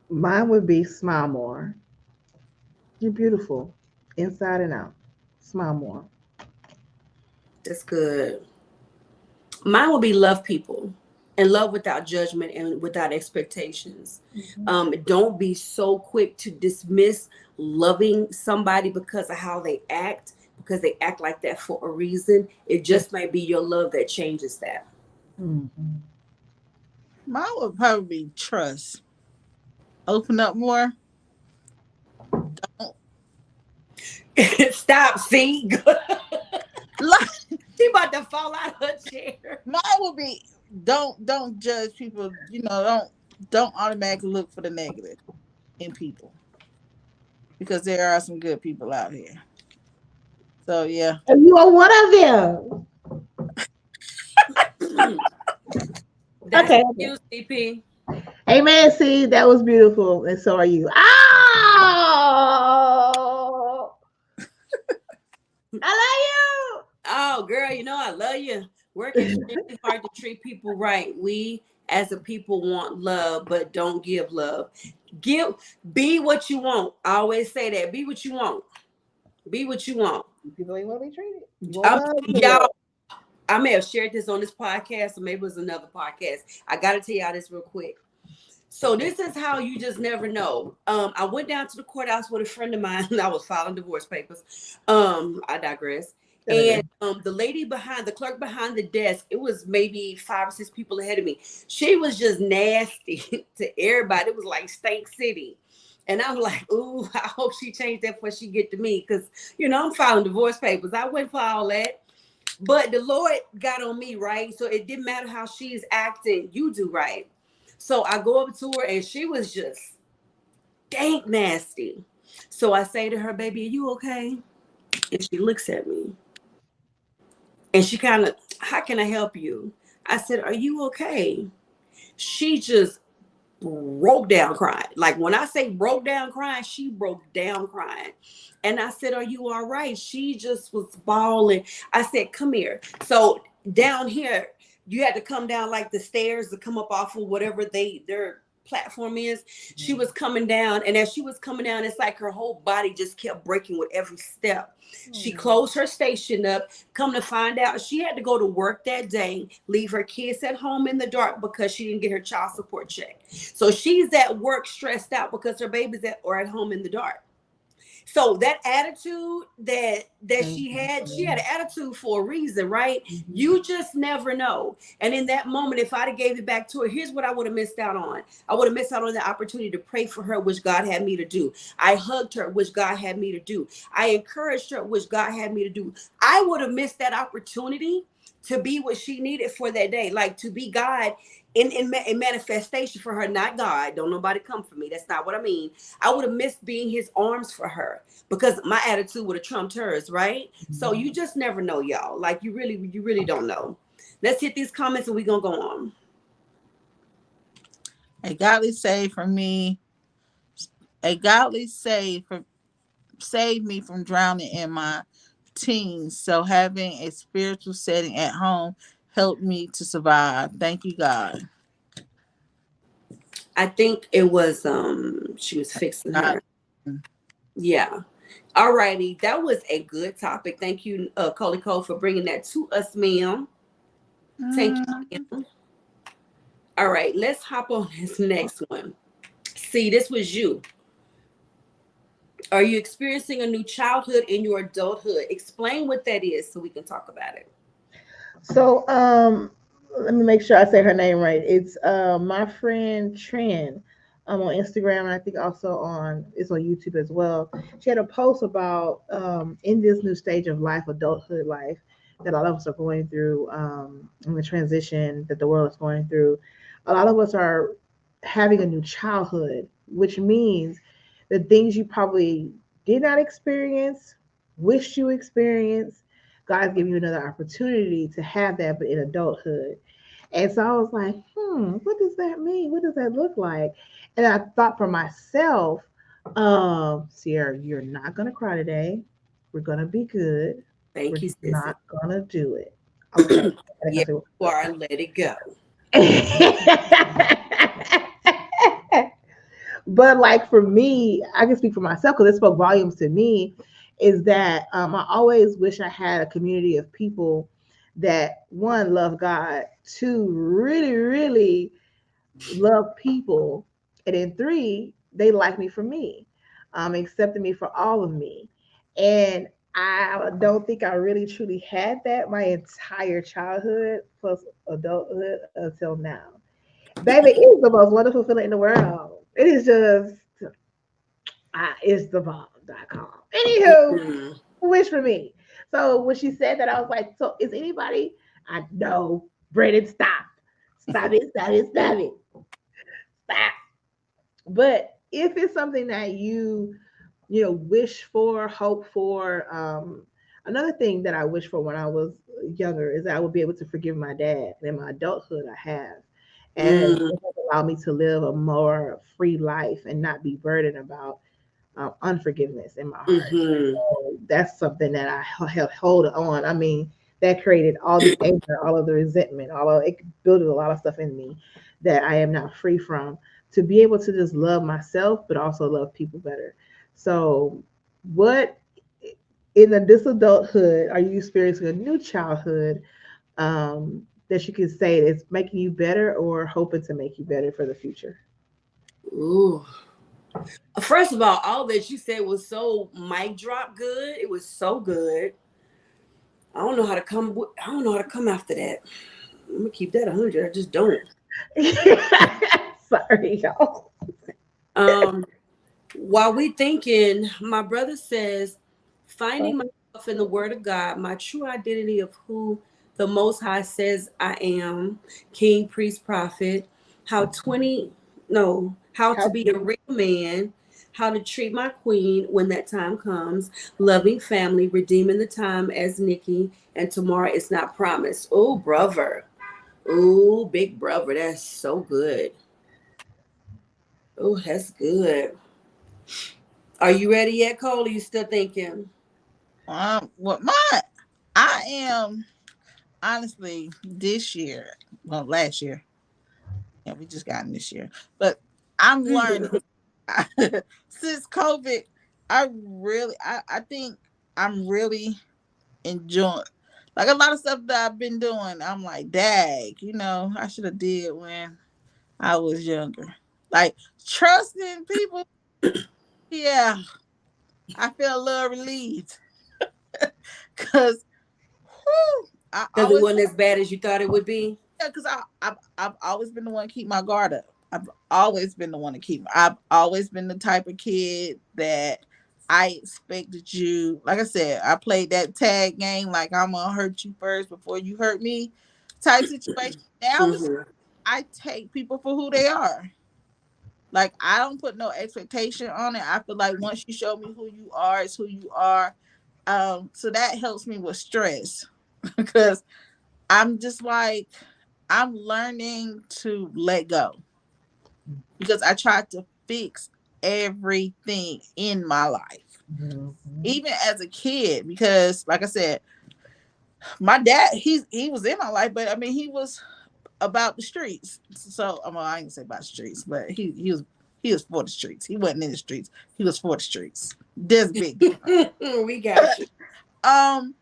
Mine would be smile more. You're beautiful, inside and out. Smile more.
That's good. Mine will be love people and love without judgment and without expectations. Don't be so quick to dismiss loving somebody because of how they act, because they act like that for a reason. It just might be your love that changes that.
Mm-hmm.
Mine would probably be trust. Open up more. Don't
Stop, see?
like.
She about to fall out of her chair.
Mine would be don't judge people. Don't automatically look for the negative in people because there are some good people out here. So yeah.
And you are one of them.
That's
Okay.
you, CP.
Amen. See, that was beautiful, and so are you. Oh, I love you.
Oh, girl, you know I love you. Working extremely hard to treat people right. We as a people want love, but don't give love. Be what you want. I always say that. Be what you want. Be what you want.
People ain't want to be treated. You want love,
Y'all, I may have shared this on this podcast, or maybe it was another podcast. I got to tell y'all this real quick. So this is how you just never know. I went down to the courthouse with a friend of mine. I was filing divorce papers. I digress. And the lady behind, the clerk behind the desk, it was maybe 5 or 6 people ahead of me. She was just nasty to everybody. It was like Stank City. And I'm like, ooh, I hope she changed that before she get to me. Because, I'm filing divorce papers. I went for all that. But the Lord got on me, right? So it didn't matter how she's acting. You do right. So I go up to her and she was just dank nasty. So I say to her, baby, are you okay? And she looks at me. And she kind of, how can I help you? I said, are you okay? She just broke down crying. Like when I say broke down crying, she broke down crying. And I said, are you all right? She just was bawling. I said, come here. So down here, you had to come down like the stairs to come up off of whatever their platform is. She was coming down, and as she was coming down, it's like her whole body just kept breaking with every step. She closed her station up. Come to find out, she had to go to work that day, leave her kids at home in the dark because she didn't get her child support check. So she's at work stressed out because her babies are at home in the dark. So that attitude that she had an attitude for a reason, right? You just never know. And in that moment, if I'd have gave it back to her, here's what I would have missed out on. I would have missed out on the opportunity to pray for her, which God had me to do. I hugged her, which God had me to do. I encouraged her, which God had me to do. I would have missed that opportunity to be what she needed for that day, like to be God in manifestation for her, not God. Don't nobody come for me. That's not what I mean. I would have missed being his arms for her because my attitude would have trumped hers, right? So you just never know, y'all. Like you really don't know. Let's hit these comments and we're gonna go on.
A godly save for me. A godly save saved me from drowning in my teens. So having a spiritual setting at home helped me to survive. Thank you, God.
I think it was she was fixing her. Yeah. All righty. That was a good topic. Thank you, Coley Cole, for bringing that to us, ma'am. Thank you, ma'am. All right, let's hop on this next one. See, this was you. Are you experiencing a new childhood in your adulthood? Explain what that is so we can talk about it.
So, let me make sure I say her name right. It's my friend Trin on Instagram, and I think also it's on YouTube as well. She had a post about in this new stage of life, adulthood life, that a lot of us are going through, in the transition that the world is going through. A lot of us are having a new childhood, which means the things you probably did not experience, wished you experienced, God's giving you another opportunity to have that, but in adulthood. And so I was like, what does that mean? What does that look like? And I thought for myself, Sierra, you're not going to cry today. We're going to be good.
Thank you,
We're not going to do it.
Yeah, you are. Let it go.
But like for me, I can speak for myself because it spoke volumes to me, is that I always wish I had a community of people that one, love God, two, really, really love people, and then three, they like me for me, accepted me for all of me. And I don't think I really truly had that my entire childhood plus adulthood until now. Baby, it is the most wonderful feeling in the world. It is just, it's the bomb.com. Anywho,
Mhm.
wish for me. So when she said that, I was like, so is anybody? I know, Brandon, stop. Stop it, stop it, stop it. Stop. But if it's something that wish for, hope for, another thing that I wish for when I was younger is that I would be able to forgive my dad. And in my adulthood, I have. And
Mhm.
it has allowed me to live a more free life and not be burdened about unforgiveness in my heart.
Mhm.
So that's something that I held hold on. I mean, that created all the anger, all of the resentment, all of it built a lot of stuff in me that I am not free from. To be able to just love myself, but also love people better. So, what this adulthood are you experiencing a new childhood that you can say is making you better or hoping to make you better for the future?
Ooh. First of all that you said was so mic drop good. It was so good. I don't know how to come. I don't know how to come after that. I'm gonna keep that 100. I just don't.
Sorry, y'all.
Um, while we thinking, my brother says, finding myself in the Word of God, my true identity of who the Most High says I am, King, priest, prophet, how 20, no, how to
How
be a real man, how to treat my queen when that time comes, loving family, redeeming the time as Nikki, and tomorrow is not promised. Oh, brother. Oh, big brother. That's so good. Oh, that's good. Are you ready yet, Cole? Or you still thinking?
What my I am honestly this year, well, last year, yeah, we just got in this year, but I'm learning since COVID. I think I'm really enjoying like a lot of stuff that I've been doing. I'm like, dag, I should have did when I was younger. Like trusting people, yeah, I feel a little relieved because I
Because it
always
wasn't as bad as you thought it would be.
yeah, because I've always been the one to keep my guard up. I've always been the one to keep. I've always been the type of kid that I expected you. Like I said, I played that tag game. Like I'm gonna hurt you first before you hurt me, type situation. Now
Hmm.
I take people for who they are. Like I don't put no expectation on it. I feel like once you show me who you are, it's who you are. So that helps me with stress because I'm just like I'm learning to let go because I tried to fix everything in my life,
Mhm.
even as a kid. Because, like I said, my dad he was in my life, but I mean he was about the streets. So I ain't gonna say about the streets, but he was for the streets. He wasn't in the streets. He was for the streets. There's a big difference.
We got you.
Um,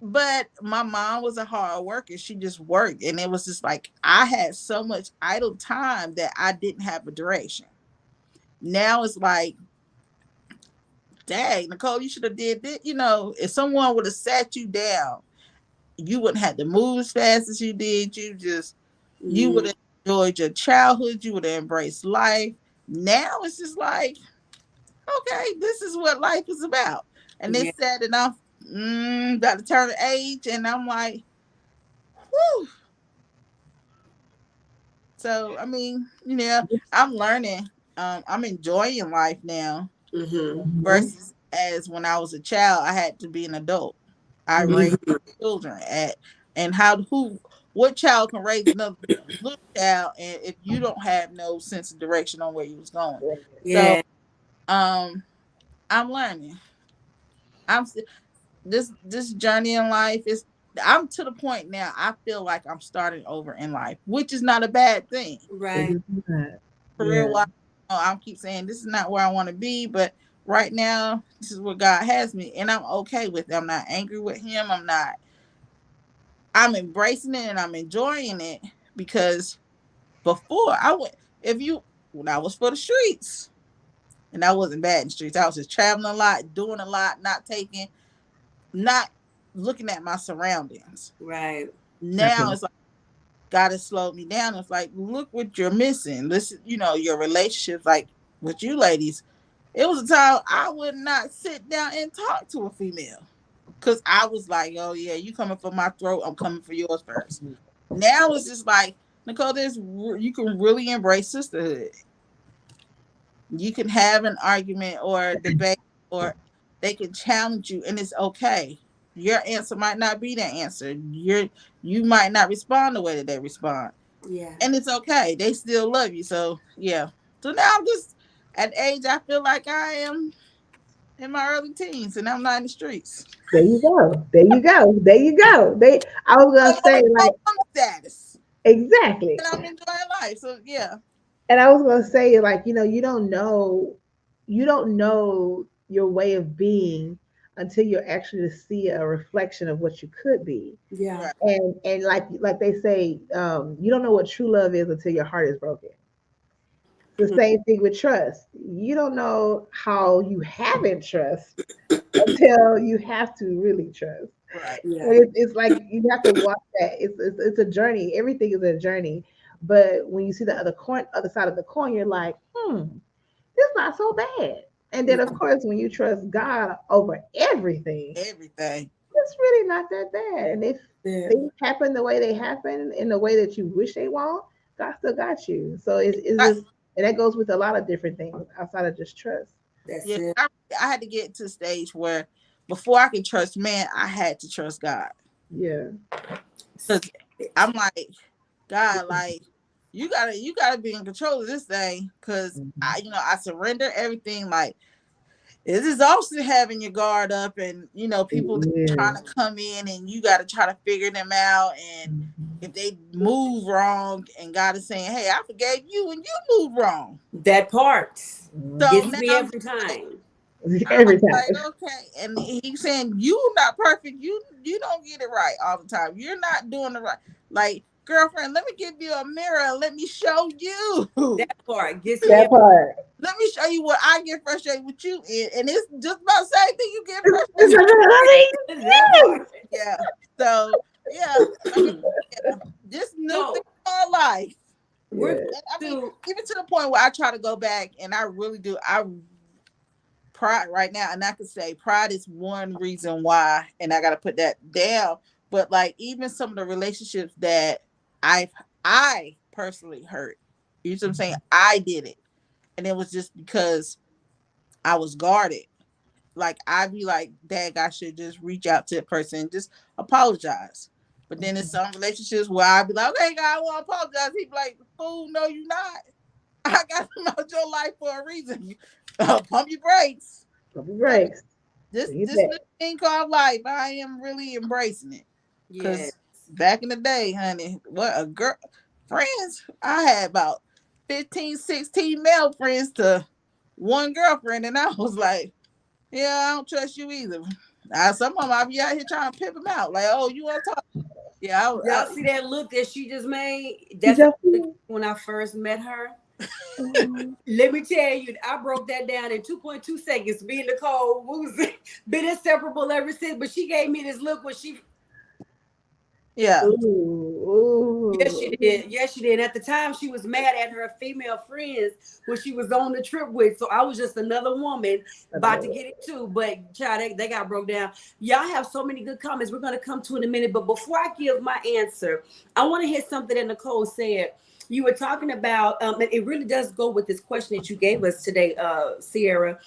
but my mom was a hard worker. She just worked, and it was just like I had so much idle time that I didn't have a direction. Now it's like, dang, Nicole, you should have did this. If someone would have sat you down, you wouldn't have to move as fast as you did. You would
Mm,
have enjoyed your childhood. You would have embraced life. Now it's just like, okay, this is what life is about. And they
yeah.
said, and I'm about to turn of age, and I'm like, whew. So I mean, I'm learning. I'm enjoying life now
Hmm.
Mhm.
versus as when I was a child, I had to be an adult. I
Mhm.
raised children and what child can raise another little child and if you don't have no sense of direction on where you was going. So
Yeah.
um I'm learning. I'm this journey in life is I'm to the point now I feel like I'm starting over in life, which is not a bad thing.
Right.
It is that.
Career
Yeah.
wise, I keep saying this is not where I want to be, but right now this is where God has me, and I'm okay with it. I'm not angry with Him. I'm embracing it and I'm enjoying it because before I went, when I was for the streets, and I wasn't bad in the streets, I was just traveling a lot, doing a lot, not looking at my surroundings.
Right.
Now it's like God has slowed me down. It's like, look what you're missing. Listen, your relationships, like with you ladies. It was a time I would not sit down and talk to a female because I was like, oh yeah, you coming for my throat, I'm coming for yours first. Now it's just like, Nicole, you can really embrace sisterhood. You can have an argument or a debate, or they can challenge you, and it's okay. Your answer might not be their answer. You might not respond the way that they respond.
Yeah.
And it's okay. They still love you. So yeah. So now I'm just at age I feel like I am in my early teens and I'm not in the streets.
There you go. There you go. There you go. I was
I'm
gonna say like
on status.
exactly.
And I'm enjoying life. So yeah.
And I was gonna say like, you don't know your way of being until you're actually to see a reflection of what you could be.
Yeah.
Right.
And like they say, you don't know what true love is until your heart is broken. The same thing with trust. You don't know how you haven't trust until you have to really trust.
Right.
Yeah.
So it's like you have to walk that. It's a journey. Everything is a journey. But when you see the other side of the coin, you're like, it's not so bad. And then of course, when you trust God over everything,
Everything.
it's really not that bad. And if
Yeah.
things happen the way they happen in the way that you wish they won't, God still got you. So it's
Right.
just, and that goes with a lot of different things outside of just trust.
That's
Yeah.
it.
I had to get to a stage where before I could trust man, I had to trust God.
Yeah.
Because I'm like, God, like you gotta be in control of this thing. Cause I surrender everything. Like it's exhausting having your guard up and people trying to come in and you gotta try to figure them out, and if they move wrong and God is saying, hey, I forgave you and you moved wrong.
That part
So
gets
now
me
I'm
every time.
Every time.
like, okay. And he's saying, you not perfect. You don't get it right all the time. You're not doing it right. Like, girlfriend, let me give you a mirror and let me show you.
That part gets me.
That part.
Let me show you what I get frustrated with you in. And it's just about the same thing you get frustrated with.
That part.
Yeah. So, yeah. I mean, yeah. This new thing in our life.
We're
I mean, even to the point where I try to go back and I really do. Pride right now, and I could say pride is one reason why, and I got to put that down. But like even some of the relationships that I personally hurt, you know what I'm saying? I did it, and it was just because I was guarded. Like I'd be like, "Dang, I should just reach out to a person and just apologize." But then in some relationships where I'd be like, "Okay, God, I want to apologize," he'd be like, "Fool, no, you not. I got them out your life for a reason. Pump your brakes.
Pump your brakes.
This new thing called life, I am really embracing it. Because back in the day, honey, what a girl friends. I had about 15, 16 male friends to one girlfriend, and I was like, yeah, I don't trust you either. Some of them I'll be out here trying to pimp them out. Like, oh, you want to talk? Yeah,
y'all see that look that she just made? That's when I first met her. Let me tell you, I broke that down in 2.2 seconds. Me and Nicole, we was been inseparable ever since. But she gave me this look when she.
Yeah.
Ooh.
Yes, she did. Yes, she did. And at the time, she was mad at her female friends when she was on the trip with. So I was just another woman about to get it too. But child, they got broke down. Y'all have so many good comments. We're going to come to in a minute. But before I give my answer, I want to hear something that Nicole said. You were talking about, and it really does go with this question that you gave us today, Sierra.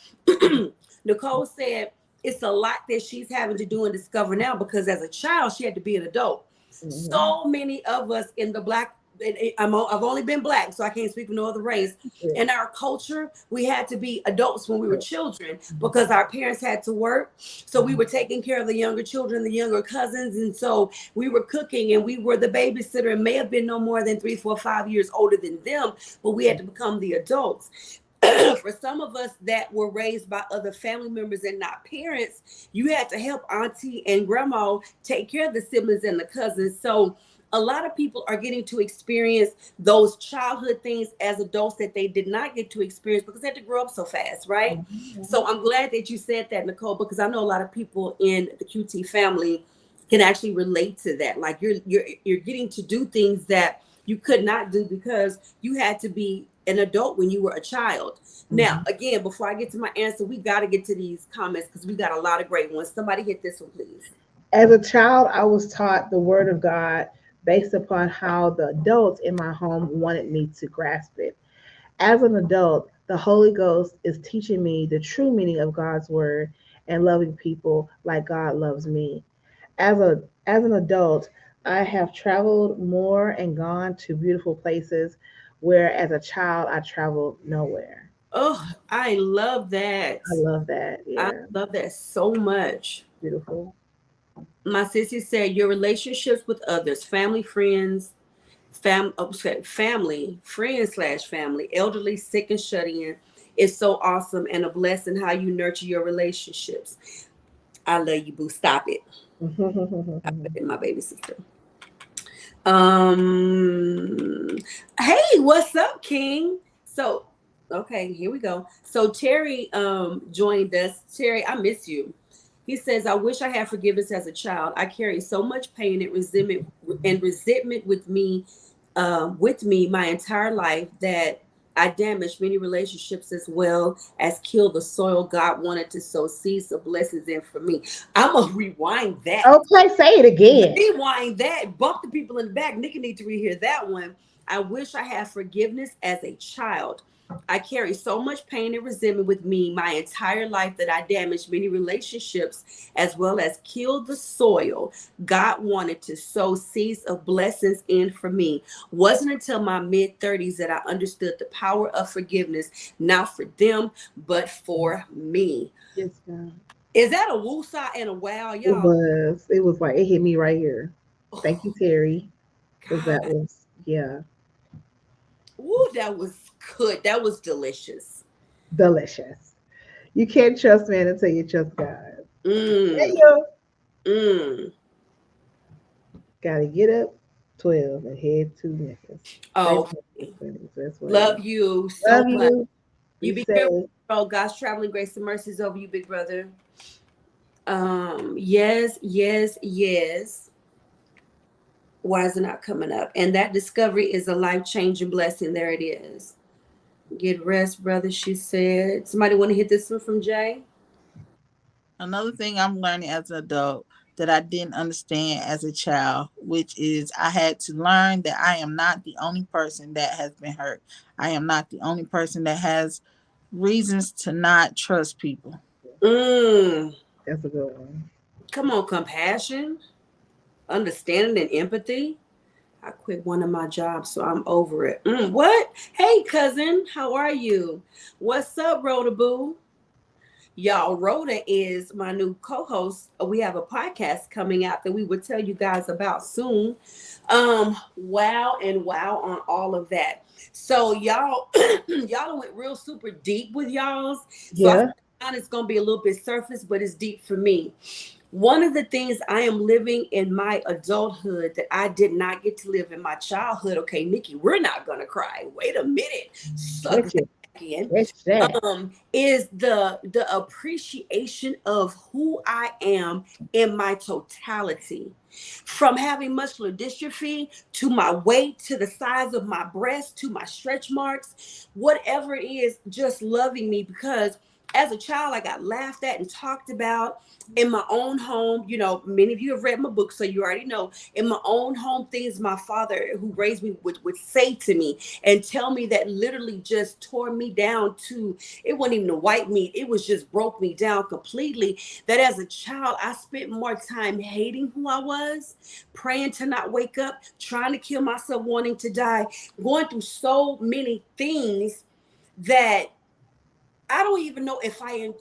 Nicole said it's a lot that she's having to do and discover now because as a child, she had to be an adult. So many of us in the Black, I've only been Black, so I can't speak for no other race. In our culture, we had to be adults when we were children because our parents had to work. So we were taking care of the younger children, the younger cousins. And so we were cooking and we were the babysitter and may have been no more than 3, 4, 5 years older than them, but we had to become the adults. for some of us that were raised by other family members and not parents, you had to help auntie and grandma take care of the siblings and the cousins. So a lot of people are getting to experience those childhood things as adults that they did not get to experience because they had to grow up so fast, right?
Mhm.
So I'm glad that you said that, Nicole, because I know a lot of people in the QT family can actually relate to that. Like you're getting to do things that you could not do because you had to be an adult when you were a child. Now,
Mhm.
again, before I get to my answer, we got to get to these comments because we got a lot of great ones. Somebody hit this one, please.
As a child, I was taught the word of God based upon how the adults in my home wanted me to grasp it. As an adult, the Holy Ghost is teaching me the true meaning of God's word and loving people like God loves me. As an adult, I have traveled more and gone to beautiful places where as a child I traveled nowhere.
Oh, I love that.
I love that.
I
Yeah,
love that so much.
beautiful.
My sissy said your relationships with others, family, friends, family, friends slash family, elderly, sick and shut in, is so awesome and a blessing how you nurture your relationships. I love you, boo. Stop it. I love it, my baby sister. Um, hey, what's up, King? So, okay, here we go. So Terry joined us. Terry, I miss you. He says, I wish I had forgiveness as a child. I carried so much pain and resentment with me my entire life that I damaged many relationships as well as killed the soil God wanted to sow seeds of blessings in for me. I'm gonna rewind that.
Okay, say it again.
Rewind that. Bump the people in the back. Nikki need to rehear that one. I wish I had forgiveness as a child. I carry so much pain and resentment with me my entire life that I damaged many relationships as well as killed the soil God wanted to sow seeds of blessings in for me. Wasn't until my mid 30s that I understood the power of forgiveness, not for them, but for me.
Yes, God.
Is that a woosah and a wow,
It
y'all?
was. It was like it hit me right here. Thank you,
Oh,
Terry, because that
God.
was yeah,
Ooh, that was good. That was delicious.
delicious. You can't trust man until you trust God. Hey
Mm,
yo,
mm.
gotta get up 12 and head to Memphis. Straight
Oh,
to Memphis. That's what it
love
is.
you so
Love
much.
you.
You
Be
be careful.
safe.
Oh, God's traveling grace and mercies over you, big brother. Yes, yes, yes. Why is it not coming up? And that discovery is a life changing blessing. There it is. Get rest, brother. She said. Somebody want to hit this one from Jay?
Another thing I'm learning as an adult that I didn't understand as a child, which is I had to learn that I am not the only person that has been hurt. I am not the only person that has reasons to not trust people.
Mm.
That's a good one.
Come on, compassion, understanding, and empathy. I quit one of my jobs, so I'm over it. What? Hey, cousin, how are you? What's up, Rhoda Boo? Y'all, Rhoda is my new co-host. We have a podcast coming out that we will tell you guys about soon. Wow and wow on all of that. So y'all, y'all went real super deep with y'all's. So I
Yeah.
find it's gonna be a little bit surface, but it's deep for me. One of the things I am living in my adulthood that I did not get to live in my childhood. Okay, Nikki, we're not gonna cry. Wait a minute. Suck
Catch
that
it.
back in.
Catch that.
Is the appreciation of who I am in my totality. From having muscular dystrophy to my weight, to the size of my breast, to my stretch marks, whatever it is, just loving me because as a child, I got laughed at and talked about in my own home. You know, many of you have read my book, so you already know. In my own home, things my father, who raised me, would say to me and tell me that literally just tore me down to, it wasn't even the white meat. It was just broke me down completely. That as a child, I spent more time hating who I was, praying to not wake up, trying to kill myself, wanting to die, going through so many things that I don't even know if I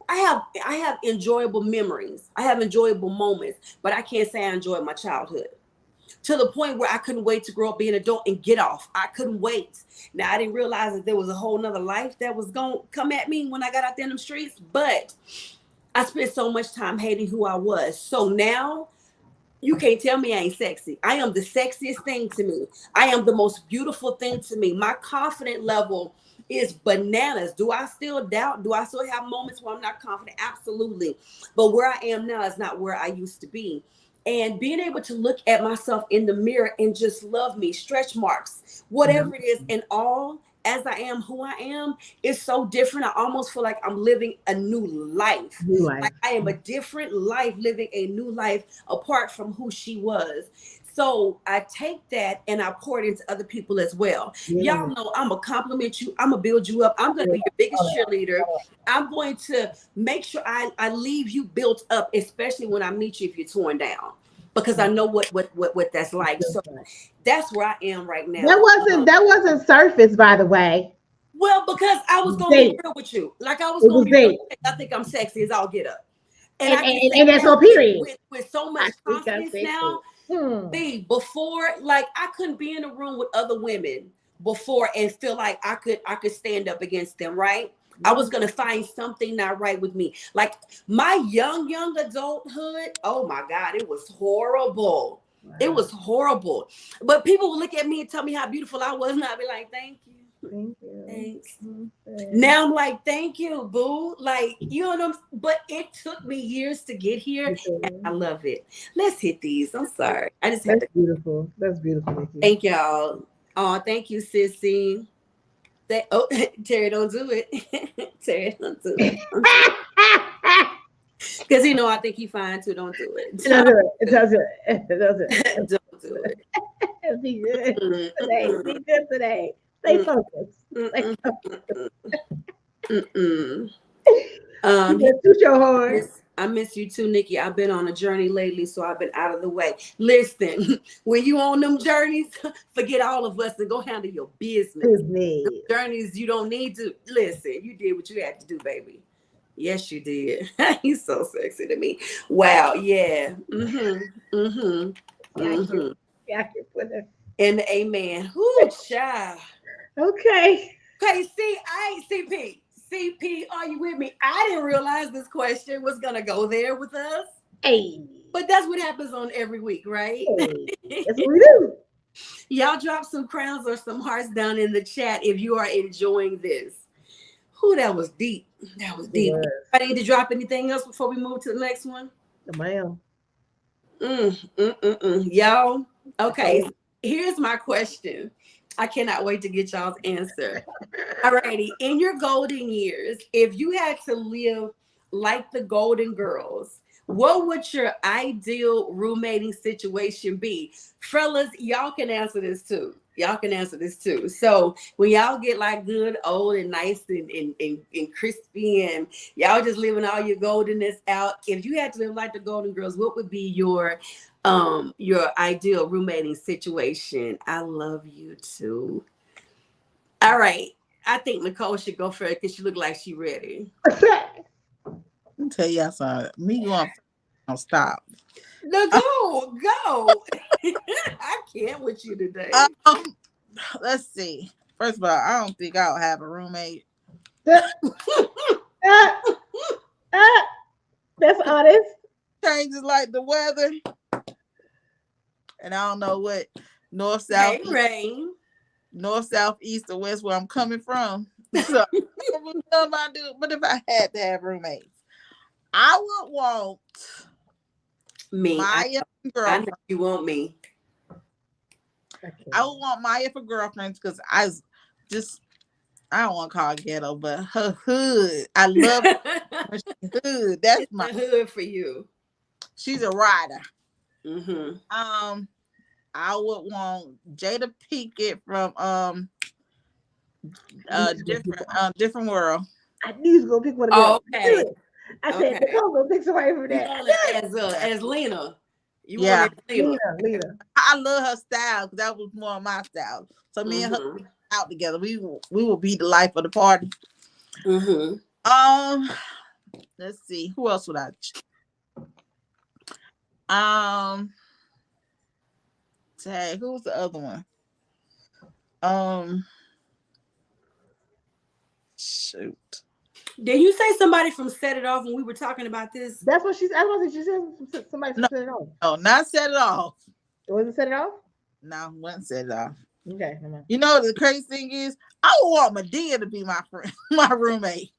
have enjoyable memories. I have enjoyable moments, but I can't say I enjoyed my childhood. to the point where I couldn't wait to grow up, be an adult, and get off. I couldn't wait. Now, I didn't realize that there was a whole nother life that was going to come at me when I got out there in the streets, but I spent so much time hating who I was. So now, you can't tell me I ain't sexy. I am the sexiest thing to me. I am the most beautiful thing to me. My confidence level is bananas. Do I still doubt? Do I still have moments where I'm not confident? Absolutely. But where I am now is not where I used to be. And being able to look at myself in the mirror and just love me, stretch marks, whatever it is, and all as I am, who I am, is so different. I almost feel like I'm living a new life. Like I am a different life, living a new life apart from who she was. So I take that and I pour it into other people as well. Y'all know I'm gonna compliment you. I'm gonna build you up. I'm gonna be your biggest cheerleader. I'm going to make sure I leave you built up, especially when I meet you if you're torn down, because I know what that's like. So that's where I am right now.
That wasn't surface, by the way.
Well, because I was gonna be real with you. Like I was gonna be real. I think I'm sexy as all get up.
And I can say that's all period.
With so much confidence now. Before, like I couldn't be in a room with other women before and feel like I could stand up against them, right? I was gonna find something not right with me. Like my young adulthood, oh my God, it was horrible. Wow. It was horrible. But people would look at me and tell me how beautiful I was, and I'd be like, thank you.
Thank you.
Thanks. Now I'm like, thank you, boo. Like, you know what I'm, but it took me years to get here. And I love it. Let's hit these. I'm sorry. I just had to.
Beautiful. That's beautiful, Nikki.
Thank y'all. Oh, thank you, sissy. Terry, don't do it. Terry, don't do it. Because I think he fine too. Don't do it.
Don't do it. Don't do it.
Don't do it.
Be good today. Be good today. Stay focused. Stay focused. Toot your horn.
I miss you too, Nikki. I've been on a journey lately, so I've been out of the way. Listen, when you on them journeys, forget all of us and go handle your business. Journeys you don't need to listen. You did what you had to do, baby. Yes, you did. He's so sexy to me. Wow. Yeah. Yeah,
I can put it.
And amen. Whoo, child.
Okay.
See, I ain't CP, are you with me? I didn't realize this question was gonna go there with us.
Hey.
But that's what happens on every week, right?
Hey. That's what we do.
Y'all drop some crowns or some hearts down in the chat if you are enjoying this. Who that was deep. That was deep. I need to drop anything else before we move to the next one.
Ma'am.
Y'all. Okay. Here's my question. I cannot wait to get y'all's answer. Alrighty. In your golden years, if you had to live like the Golden Girls, what would your ideal roommating situation be? Fellas, y'all can answer this too. So when y'all get like good, old, and nice and crispy, and y'all just living all your goldenness out, if you had to live like the Golden Girls, what would be your ideal roommating situation? I love you too. All right. I think Nicole should go first because she look like she ready.
Let me tell y'all something. Me going don't stop.
No, go. I can't with you today.
Let's see. First of all, I don't think I'll have a roommate.
That's honest.
Changes like the weather. And I don't know what north, south, east, or west where I'm coming from. So I do. But if I had to have roommates, I would want
me.
Maya for girlfriend.
I know you want me.
I would want Maya for girlfriends because I don't want to call it ghetto, but her hood. I love her hood. That's
it's
my
hood for you.
She's a rider.
Mm-hmm.
I would want Jada Pinkett from different world.
I knew you was gonna pick one of them.
Okay.
I said Nicole gonna pick somebody from
that. As Lena.
Lena.
I love her style because that was more of my style. So me and her out together. We will be the life of the party. Let's see. Who else would I? Tag. Who was the other one? Shoot.
Did you say somebody from Set It Off when we were talking about this?
That's what she's. I don't think she said somebody
No.
Set It Off.
No, not Set It Off.
It wasn't Set It Off.
No, wasn't Set It Off.
Okay, come on.
You know the crazy thing is, I would want Medea to be my friend, my roommate.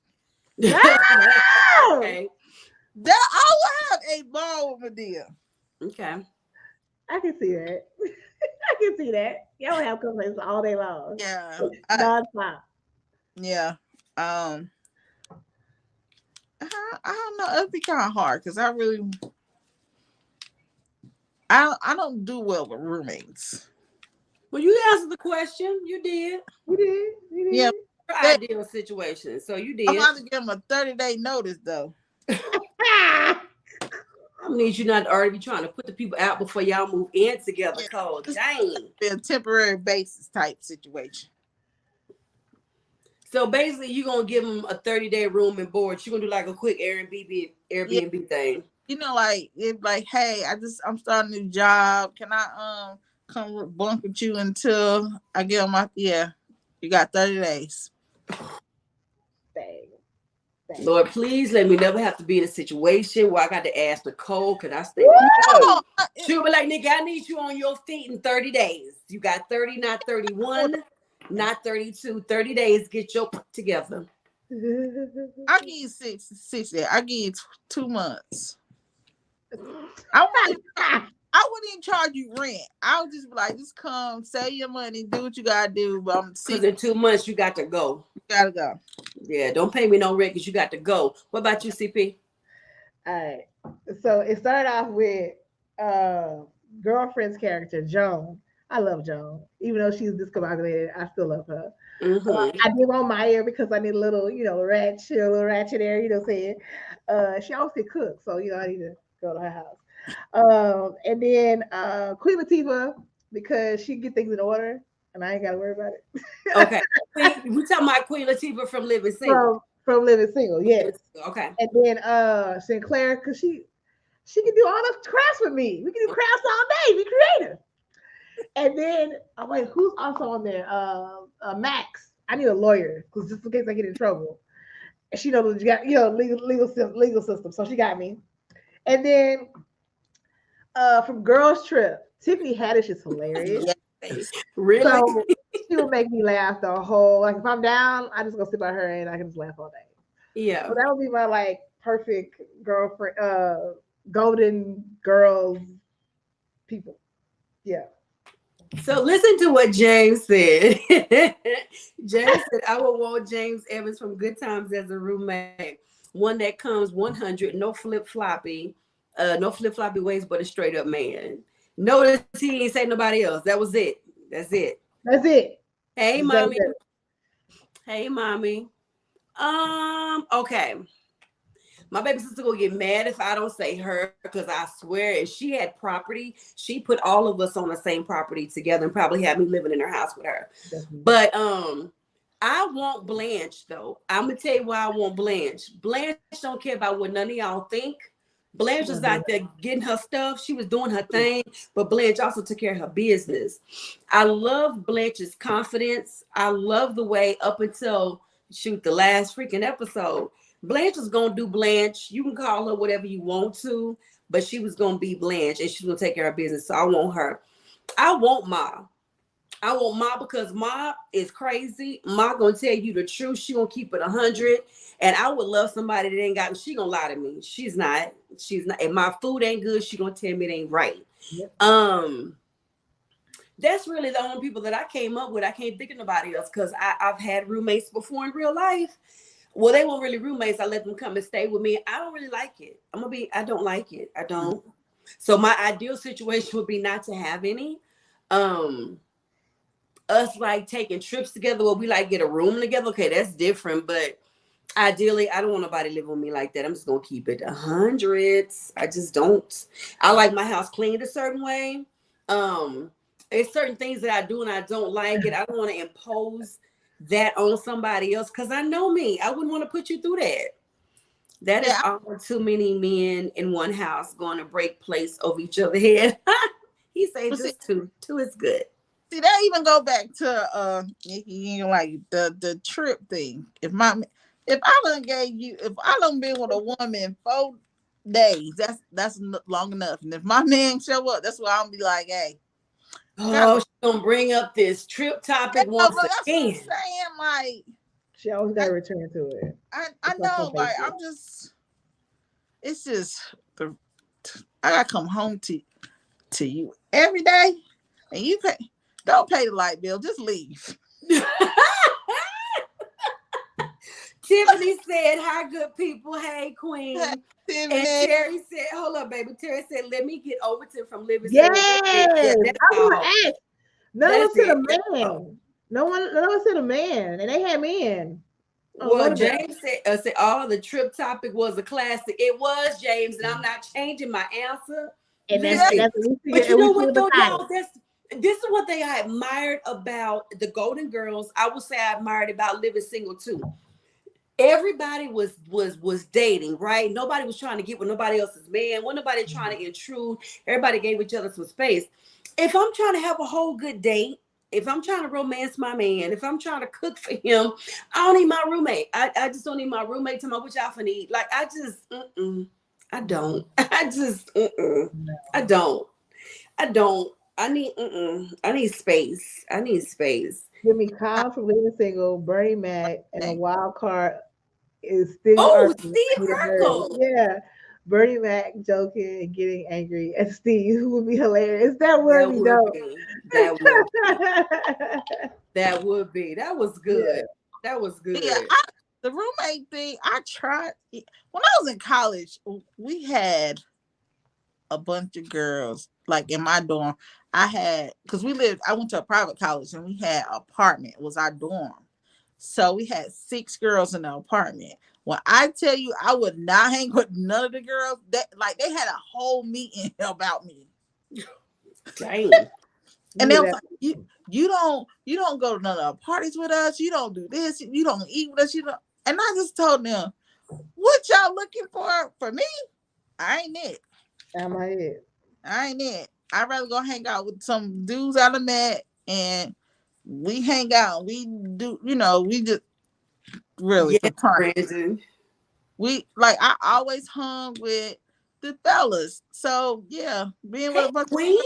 No!
Okay.
That I would have a ball with Medea.
Okay.
I can see that. I can see that. Y'all have conversations all day long.
Yeah.
Non-stop.
Yeah. I don't know. It'd be kind of hard because I don't do well with roommates.
Well, you answered the question. You did.
You did. You did.
Yeah.
Your ideal situation. So you did.
I'm about to give them a 30-day notice though.
Ah!
I need you not to already be trying to put the people out before y'all move in together. Cause dang.
Be a temporary basis type situation.
So basically, you're gonna give them a 30-day room and board. You're gonna do like a quick Airbnb thing.
You know, like if like, hey, I'm starting a new job. Can I come bunk with you until I get on my you got 30 days.
Dang.
Lord, please let me never have to be in a situation where I got to ask Nicole, could I stay? She'll be like, nigga, I need you on your feet in 30 days. You got 30, not 31, not 32. 30 days, get your together.
I give you 60. I give you 2 months. I wouldn't even charge you rent. I would just be like, just come, save your money, do what you gotta do. But
because in 2 months you got to go.
You gotta go.
Yeah, don't pay me no rent because you got to go. What about you, CP?
All right. So it started off with girlfriend's character, Joan. I love Joan. Even though she's discombobulated, I still love her.
Mm-hmm.
I did want Maya because I need a little, ratchet there, you know what I'm saying? She also cooks, so, I need to go to her house. And then Queen Latifah, because she get things in order, and I ain't got to worry about it.
Okay. We talking about Queen Latifah from Living Single.
From Living Single, yes.
Okay.
And then Sinclair, because she can do all the crafts with me. We can do crafts all day. Be creative. And then, wait, who's also on there? Max. I need a lawyer because just in case I get in trouble. And she knows legal system. So she got me. And then from Girls Trip, Tiffany Haddish is hilarious.
Really?
So she will make me laugh the whole. Like if I'm down, I just go sit by her and I can just laugh all day.
Yeah.
So that would be my perfect girlfriend, golden girls people. Yeah.
So listen to what James said. James said, I would want James Evans from Good Times as a roommate. One that comes 100, no flip-floppy ways, but a straight up man. Notice he ain't say nobody else. That was it. That's it. Hey, mommy. Hey, mommy. Okay. My baby sister gonna get mad if I don't say her because I swear if she had property, she put all of us on the same property together and probably had me living in her house with her.
Definitely.
But I want Blanche though. I'm gonna tell you why I want Blanche. Blanche don't care about what none of y'all think. Blanche was out there getting her stuff. She was doing her thing, but Blanche also took care of her business. I love Blanche's confidence. I love the way up until the last freaking episode. Blanche was gonna do Blanche. You can call her whatever you want to, but she was gonna be Blanche and she's gonna take care of her business. So I want her. I want Ma. I want Ma because Ma is crazy. Ma gonna tell you the truth. She gonna keep it 100. And I would love somebody that ain't got. She gonna lie to me. She's not. If my food ain't good, she gonna tell me it ain't right.
Yep.
That's really the only people that I came up with. I can't think of nobody else because I've had roommates before in real life. Well, they weren't really roommates. I let them come and stay with me. I don't really like it. I don't like it. I don't. So my ideal situation would be not to have any. Us taking trips together where we get a room together. Okay, that's different. But ideally, I don't want nobody living with me like that. I'm just gonna keep it 100. I just don't. I like my house cleaned a certain way. There's certain things that I do and I don't like it. I don't want to impose that on somebody else because I know me. I wouldn't want to put you through that. That is all too many men in one house going to break plates over each other's head. He say
But
just two. Two is good.
see, that even go back to like the trip thing. If I done been with a woman 4 days, that's long enough. And if my man show up, that's why I'm be like, hey, got
Oh, she's gonna bring up this trip topic
but
once
that's what I'm
again.
saying. Like,
She always got to return to it.
I know, like it's just I gotta come home to you every day, and you don't pay the light bill, just leave.
Tiffany said, "Hi, good people. Hey, Queen." And
Tiffany.
Terry said, "Hold up, baby." Terry said, "Let me get Overton from Living."
Yes,
Yeah, that's
I
all.
want to ask. No
That's
one said
it.
a
That's
man.
all.
No one said a man, and they had men.
Well, James said, "Oh, the trip topic was a classic." It was, James, and I'm not changing my answer.
And
Listen,
that's what we
but
see.
you know
We see
what,
the
though,
title.
y'all? This is what they admired about the Golden Girls. I would say I admired about Living Single too. Everybody was dating, right? Nobody was trying to get with nobody else's man. Wasn't nobody trying to intrude. Everybody gave each other some space. If I'm trying to have a whole good date, if I'm trying to romance my man, if I'm trying to cook for him, I don't need my roommate. I just don't need my roommate to my what y'all finna eat. Like I just, I don't. I just, I don't. I don't. I need space. I need space.
Give me Kyle from Living Single, Bernie Mac, and a wild card is Steve
Oh,
Urkel.
Steve Urkel.
Yeah. Bernie Mac joking and getting angry at Steve, who would be hilarious. That
That
would be
would
dope.
be. That would be. That would be. That was good.
Yeah.
That was good.
Yeah, the roommate thing, I tried. When I was in college, we had a bunch of girls, like in my dorm. Because I went to a private college and we had an apartment, it was our dorm. So we had 6 girls in the apartment. When I tell you I would not hang with none of the girls, they had a whole meeting about me.
Dang.
And they was like, you don't go to none of the parties with us, you don't do this, you don't eat with us, you don't. And I just told them, what y'all looking for me? I ain't it.
Am I it?
I ain't it. I'd rather go hang out with some dudes I done met and we hang out. We do, we just really
Yes, Brandon.
I always hung with the fellas. So yeah, being with a bunch
Queen.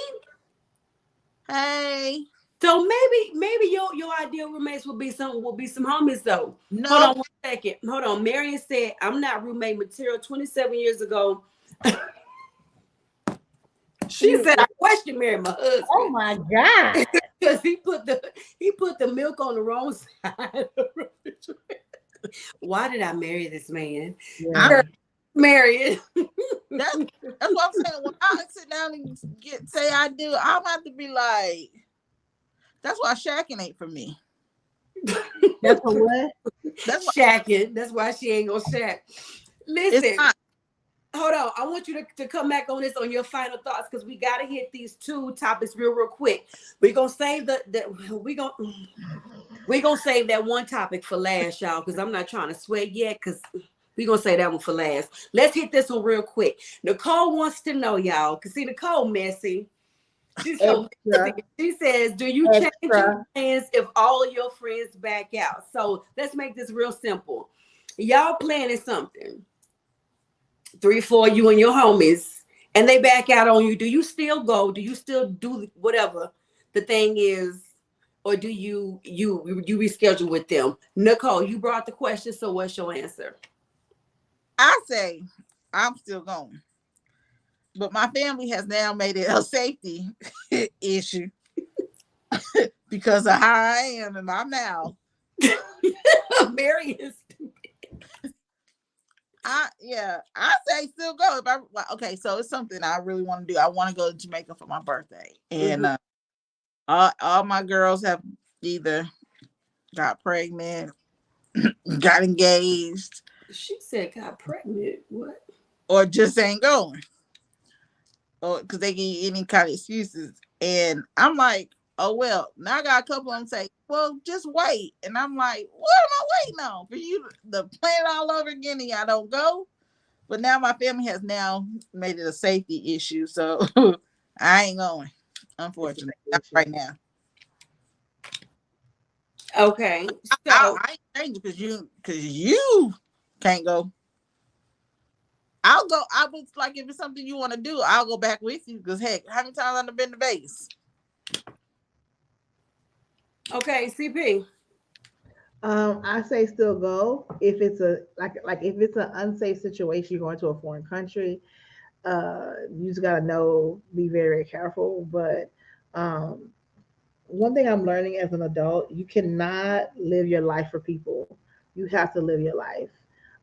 Hey.
So maybe your ideal roommates will be some homies though.
No.
Hold on 1 second. Hold on. Marion said, "I'm not roommate material." 27 years ago. She said, "I question married my husband."
Oh my God.
Because he put the milk on the wrong side of the refrigerator. Why did I marry this man?
Yeah.
Marry it.
That's what I'm saying. When I sit down and say I do, I'm have to be like, that's why shacking ain't for me.
That's for what?
That's
shacking. That's why she ain't gonna shack. Listen. Hold on. I want you to come back on this on your final thoughts because we gotta hit these 2 topics real quick. We're gonna save we're gonna save that one topic for last, y'all, because I'm not trying to sweat yet, because we're gonna say that one for last. Let's hit this one real quick. Nicole wants to know, y'all, because see, Nicole messy. She's so messy. She says, do you change your plans if all of your friends back out? So let's make this real simple. Y'all planning something. 3, 4, you and your homies, and they back out on you. Do you still go? Do you still do whatever the thing is, or do you reschedule with them? Nicole, you brought the question, so what's your answer?
I say I'm still going, but my family has now made it a safety issue because of how I am and I'm now.
Mary is
I say still go. If okay, so it's something I really want to do. I want to go to Jamaica for my birthday, and all my girls have either got pregnant, got engaged.
She said got pregnant. What?
Or just ain't going, or because they give you any kind of excuses. And I'm like, oh well. Now I got a couple of them say, well, just wait. And I'm like, what am I waiting on? For you to plan it all over again and y'all don't go? But now my family has now made it a safety issue. So I ain't going. Unfortunately, not right now.
Okay, so
I ain't changing because you can't go. I'll go. I was like, if it's something you want to do, I'll go back with you. Because heck, how many times I've been to Vegas?
okay, CP.
I say still go if it's a like if it's an unsafe situation, you're going to a foreign country. You just gotta know, be very, very careful. But um, one thing I'm learning as an adult, you cannot live your life for people. You have to live your life.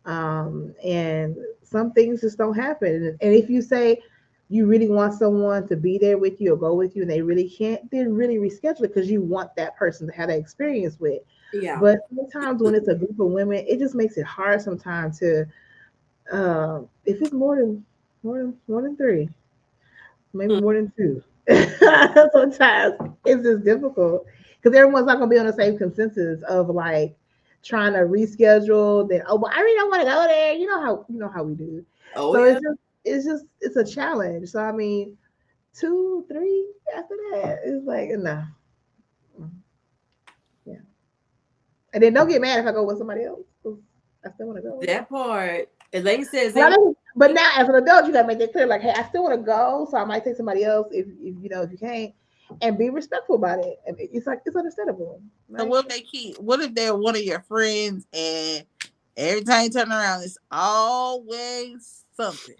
And some things just don't happen. And if you say you really want someone to be there with you or go with you and they really can't, then really reschedule it because you want that person to have that experience with.
Yeah.
But sometimes when it's a group of women, it just makes it hard sometimes to if it's more than three, maybe
Mm.
more than two. Sometimes it's just difficult because everyone's not gonna be on the same consensus of like trying to reschedule. Then but I really don't want to go there. You know how we do.
Oh
So
yeah.
it's a challenge. So I mean, 2, 3 after that, it's like enough. Yeah, and then don't get mad if I go with somebody else. 'Cause I still want to go.
That part. And lady says,
But,
ain't
but now as an adult, you gotta make that clear. Like, hey, I still want to go, so I might take somebody else if you can't, and be respectful about it. And it's like it's understandable.
So
Right?
what if what if they're one of your friends and every time you turn around, it's always something?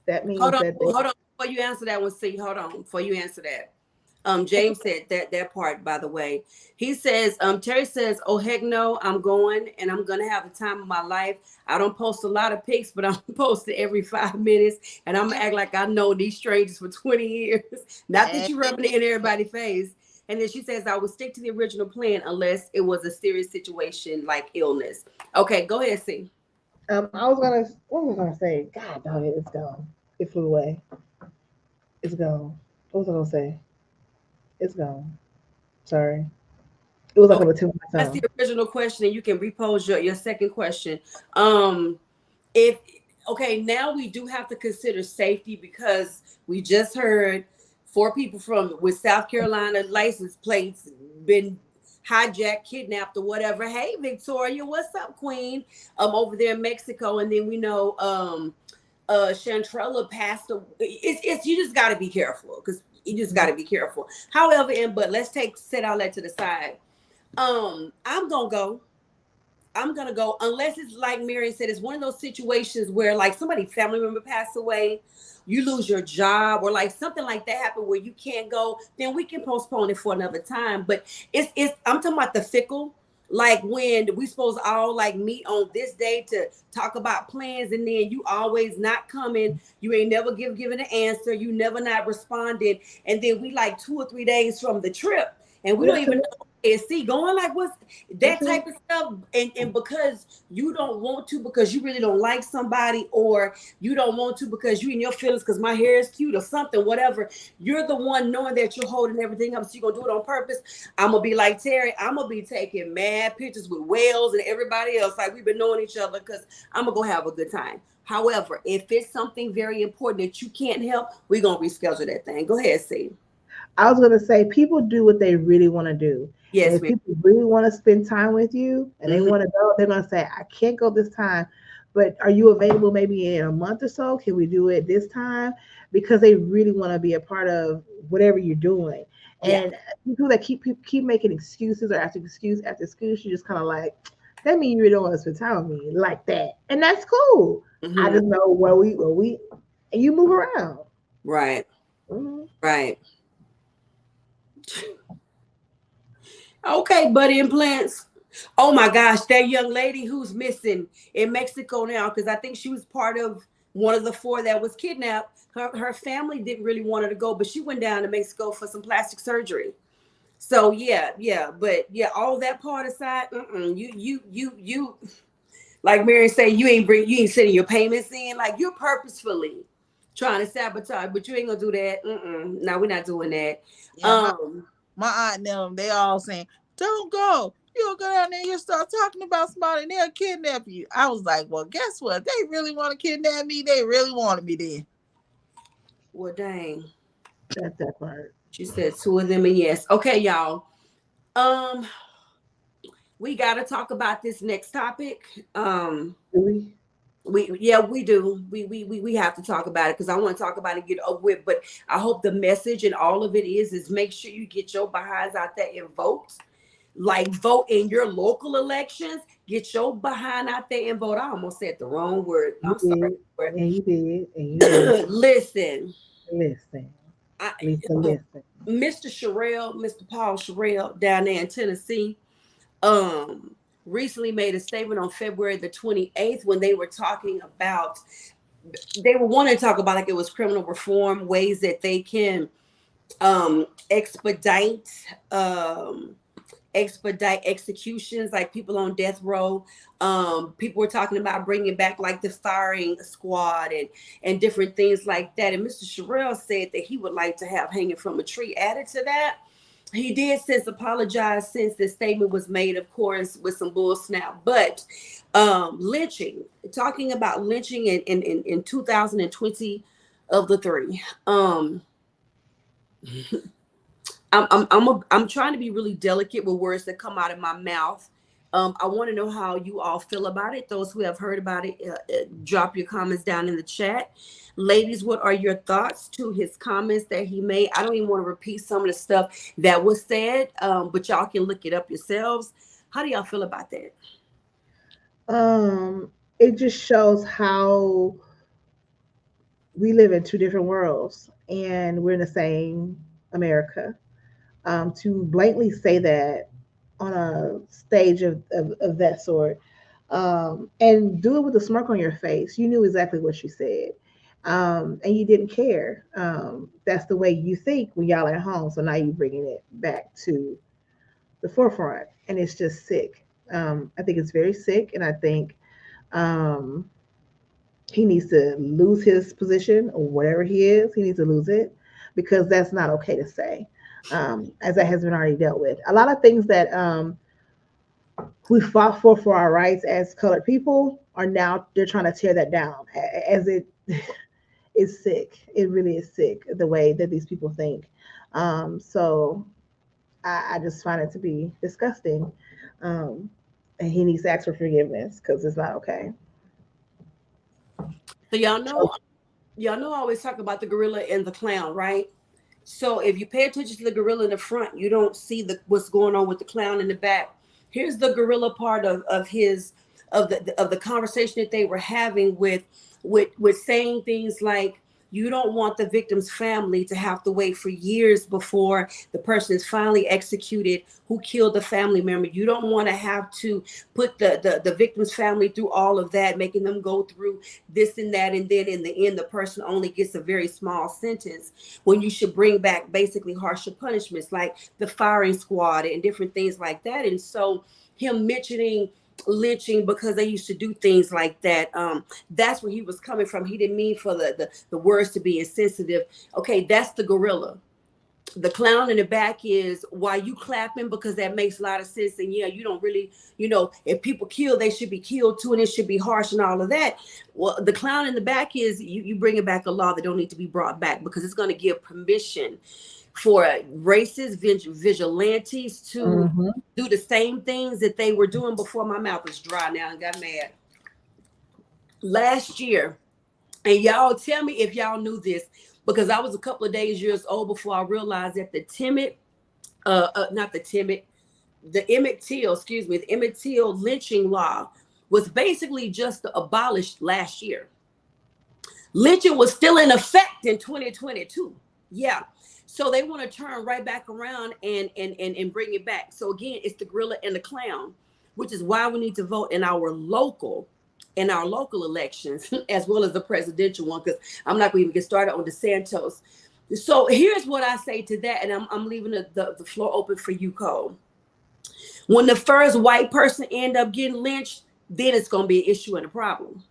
That means
hold on,
that they.
hold on. Before you answer that one, see, hold on. Before you answer that. James said that part, by the way. He says, Terry says, oh heck no, I'm going and I'm gonna have the time of my life. I don't post a lot of pics, but I'm posting every 5 minutes, and I'm gonna act like I know these strangers for 20 years. Not that you're rubbing it in everybody's face. And then she says, I would stick to the original plan unless it was a serious situation like illness. Okay, go ahead, see.
What was I gonna say? God dog it, it's gone. It flew away. It's gone. What was I gonna say? It's gone. Sorry. It was like
Okay,
on the tip of my
that's the
tongue.
original question, and you can repose your second question. Um, if okay, now we do have to consider safety because we just heard 4 people from with South Carolina license plates been hijacked, kidnapped, or whatever. Hey, Victoria, what's up, Queen? Over there in Mexico, and then we know Chantrella passed away. It's you just got to be careful because you just got to be careful. However, but let's set all that to the side. I'm gonna go. I'm gonna go unless it's like Mary said, it's one of those situations where like somebody family member passed away, you lose your job, or like something like that happened where you can't go, then we can postpone it for another time. But it's I'm talking about the fickle, like when we supposed to all like meet on this day to talk about plans, and then you always not coming, you ain't never given an answer, you never not responded, and then we like 2 or 3 days from the trip and we don't
That's
even
true.
know is see going like what's
That's
that
true.
type of stuff, and because you don't want to because you really don't like somebody, or you don't want to because you in your feelings because my hair is cute or something, whatever, you're the one knowing that you're holding everything up, so you're gonna do it on purpose. I'm gonna be like Terry, I'm gonna be taking mad pictures with whales and everybody else like we've been knowing each other because I'm gonna go have a good time. However, if it's something very important that you can't help, we're gonna reschedule that thing. Go ahead, see.
I was gonna say people do what they really want to do. And
Yes,
if
ma'am.
people really want to spend time with you and they
Mhm.
want to go, they're gonna say, I can't go this time, but are you available maybe in a month or so? Can we do it this time? Because they really want to be a part of whatever you're doing.
Yeah.
And people that keep making excuses or after excuse, you just kind of like, that means you really don't want to spend time with me like that. And that's cool. I
Hmm.
just know where we and you move around.
Right.
Mhm.
Right. Okay, buddy implants. Oh my gosh, that young lady who's missing in Mexico now, because I think she was part of one of the 4 that was kidnapped. Her family didn't really want her to go, but she went down to Mexico for some plastic surgery. So yeah, but yeah, all that part aside, you like Mary say, you ain't sending your payments in, like you're purposefully trying to sabotage, but you ain't gonna do that. No, we're not doing that.
Yeah,
Um,
my aunt and them, they all saying, don't go. You'll go down there and you'll start talking about somebody and they'll kidnap you. I was like, well, guess what? They really want to kidnap me. They really wanted me then.
well, dang.
That's that part.
She said 2 of them, and yes. Okay, y'all. Um, we gotta talk about this next topic.
Do we?
We do. We have to talk about it because I want to talk about it and get over with. But I hope the message and all of it is make sure you get your behinds out there and vote. Like vote in your local elections. Get your behind out there and vote. I almost said the wrong word.
You
I'm sorry.
did. And you did. And you did.
Listen,
Listen.
I,
Lisa, listen.
Mr. Sherrill, Mr. Paul Sherrill down there in Tennessee, recently made a statement on February the 28th when they were talking about, they were wanting to talk about like it was criminal reform, ways that they can expedite executions, like people on death row. People were talking about bringing back like the firing squad and different things like that. And Mr. Sherrill said that he would like to have hanging from a tree added to that. He did since apologize since the statement was made, of course, with some bull snap. But lynching, talking about lynching in 2020 of the three. I'm trying to be really delicate with words that come out of my mouth. I want to know how you all feel about it. Those who have heard about it, drop your comments down in the chat. Ladies, what are your thoughts to his comments that he made? I don't even want to repeat some of the stuff that was said, but y'all can look it up yourselves. How do y'all feel about that?
It just shows how we live in two different worlds and we're in the same America. To blatantly say that on a stage of that sort, and do it with a smirk on your face. You knew exactly what you said, and you didn't care. That's the way you think when y'all at home. So now you're bringing it back to the forefront, and it's just sick. I think it's very sick, and I think um, he needs to lose his position or whatever he is. He needs to lose it because that's not okay to say. As that has been already dealt with. A lot of things that we fought for our rights as colored people are now they're trying to tear that down. As it is sick. It really is sick the way that these people think. So I just find it to be disgusting. And he needs to ask for forgiveness because it's not okay.
So y'all know I always talk about the gorilla and the clown, right? So if you pay attention to the gorilla in the front, you don't see what's going on with the clown in the back. Here's the gorilla part of the conversation that they were having with saying things like, you don't want the victim's family to have to wait for years before the person is finally executed who killed the family member. You don't want to have to put the victim's family through all of that, making them go through this and that. And then in the end, the person only gets a very small sentence when you should bring back basically harsher punishments like the firing squad and different things like that. And so him mentioning lynching because they used to do things like that, that's where he was coming from. He didn't mean for the words to be insensitive. Okay, that's the gorilla. The clown in the back is why you clapping, because that makes a lot of sense. And yeah, you don't really, if people kill, they should be killed too, and it should be harsh and all of that. Well, the clown in the back is you bringing back a law that don't need to be brought back because it's going to give permission for racist vigilantes to do the same things that they were doing before. My mouth is dry now and got mad. Last year, and y'all tell me if y'all knew this, because I was a couple of years old before I realized that the Emmett Till lynching law was basically just abolished last year. Lynching was still in effect in 2022. Yeah. So they want to turn right back around and bring it back. So again, it's the gorilla and the clown, which is why we need to vote in our local elections as well as the presidential one, because I'm not going to even get started on DeSantis. So here's what I say to that, and I'm leaving the floor open for you, Cole. When the first white person end up getting lynched, then it's going to be an issue and a problem.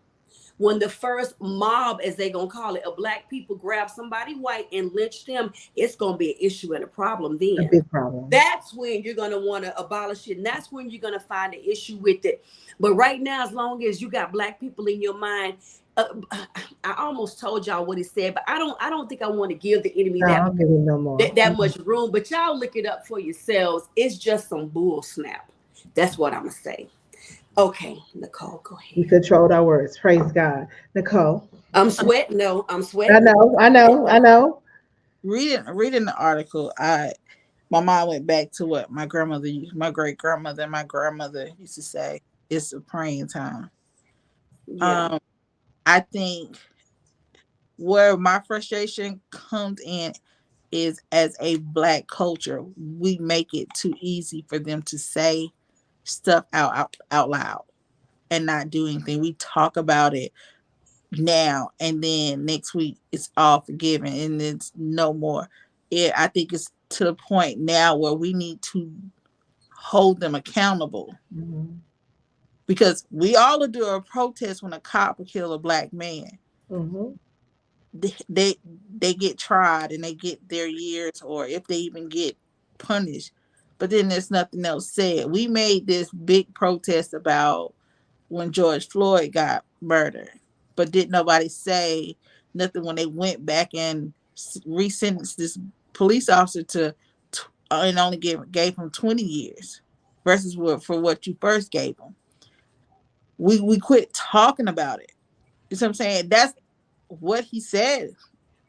when the first mob, as they gonna call it, of black people grab somebody white and lynch them, it's gonna be an issue and a problem
A
then.
big problem.
That's when you're going to want to abolish it. And that's when you're going to find an issue with it. But right now, as long as you got black people in your mind, I almost told y'all what he said, but I don't think I want to give the enemy
No, I'll give him no more.
that much room. But y'all look it up for yourselves. It's just some bull snap. That's what I'm going to say. Okay, Nicole, go
We
ahead.
controlled our words. Praise God. Nicole.
I'm sweating. No, I'm
I
sweating.
know, I know, I know.
Reading the article, my mind went back to what my great grandmother, and my grandmother used to say: "It's a praying time."
Yeah.
I think where my frustration comes in is, as a black culture, we make it too easy for them to say stuff out loud and not do anything. We talk about it now, and then next week it's all forgiven and it's no more. I think it's to the point now where we need to hold them accountable,
Mm-hmm.
because we all will do a protest when a cop will kill a black man.
Mm-hmm.
They get tried and they get their years, or if they even get punished, but then there's nothing else said. We made this big protest about when George Floyd got murdered, but did nobody say nothing when they went back and resentenced this police officer to and only gave him 20 years versus for what you first gave him. We quit talking about it. You know what I'm saying? That's what he said.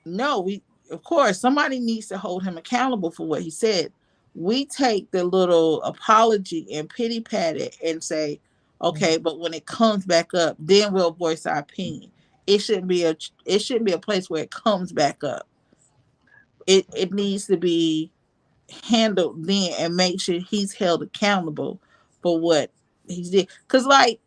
No, we, of course, somebody needs to hold him accountable for what he said. We take the little apology and pity pat it and say, okay, but when it comes back up, then we'll voice our opinion. It shouldn't be a place where it comes back up. It needs to be handled then, and make sure he's held accountable for what he did. Cause like,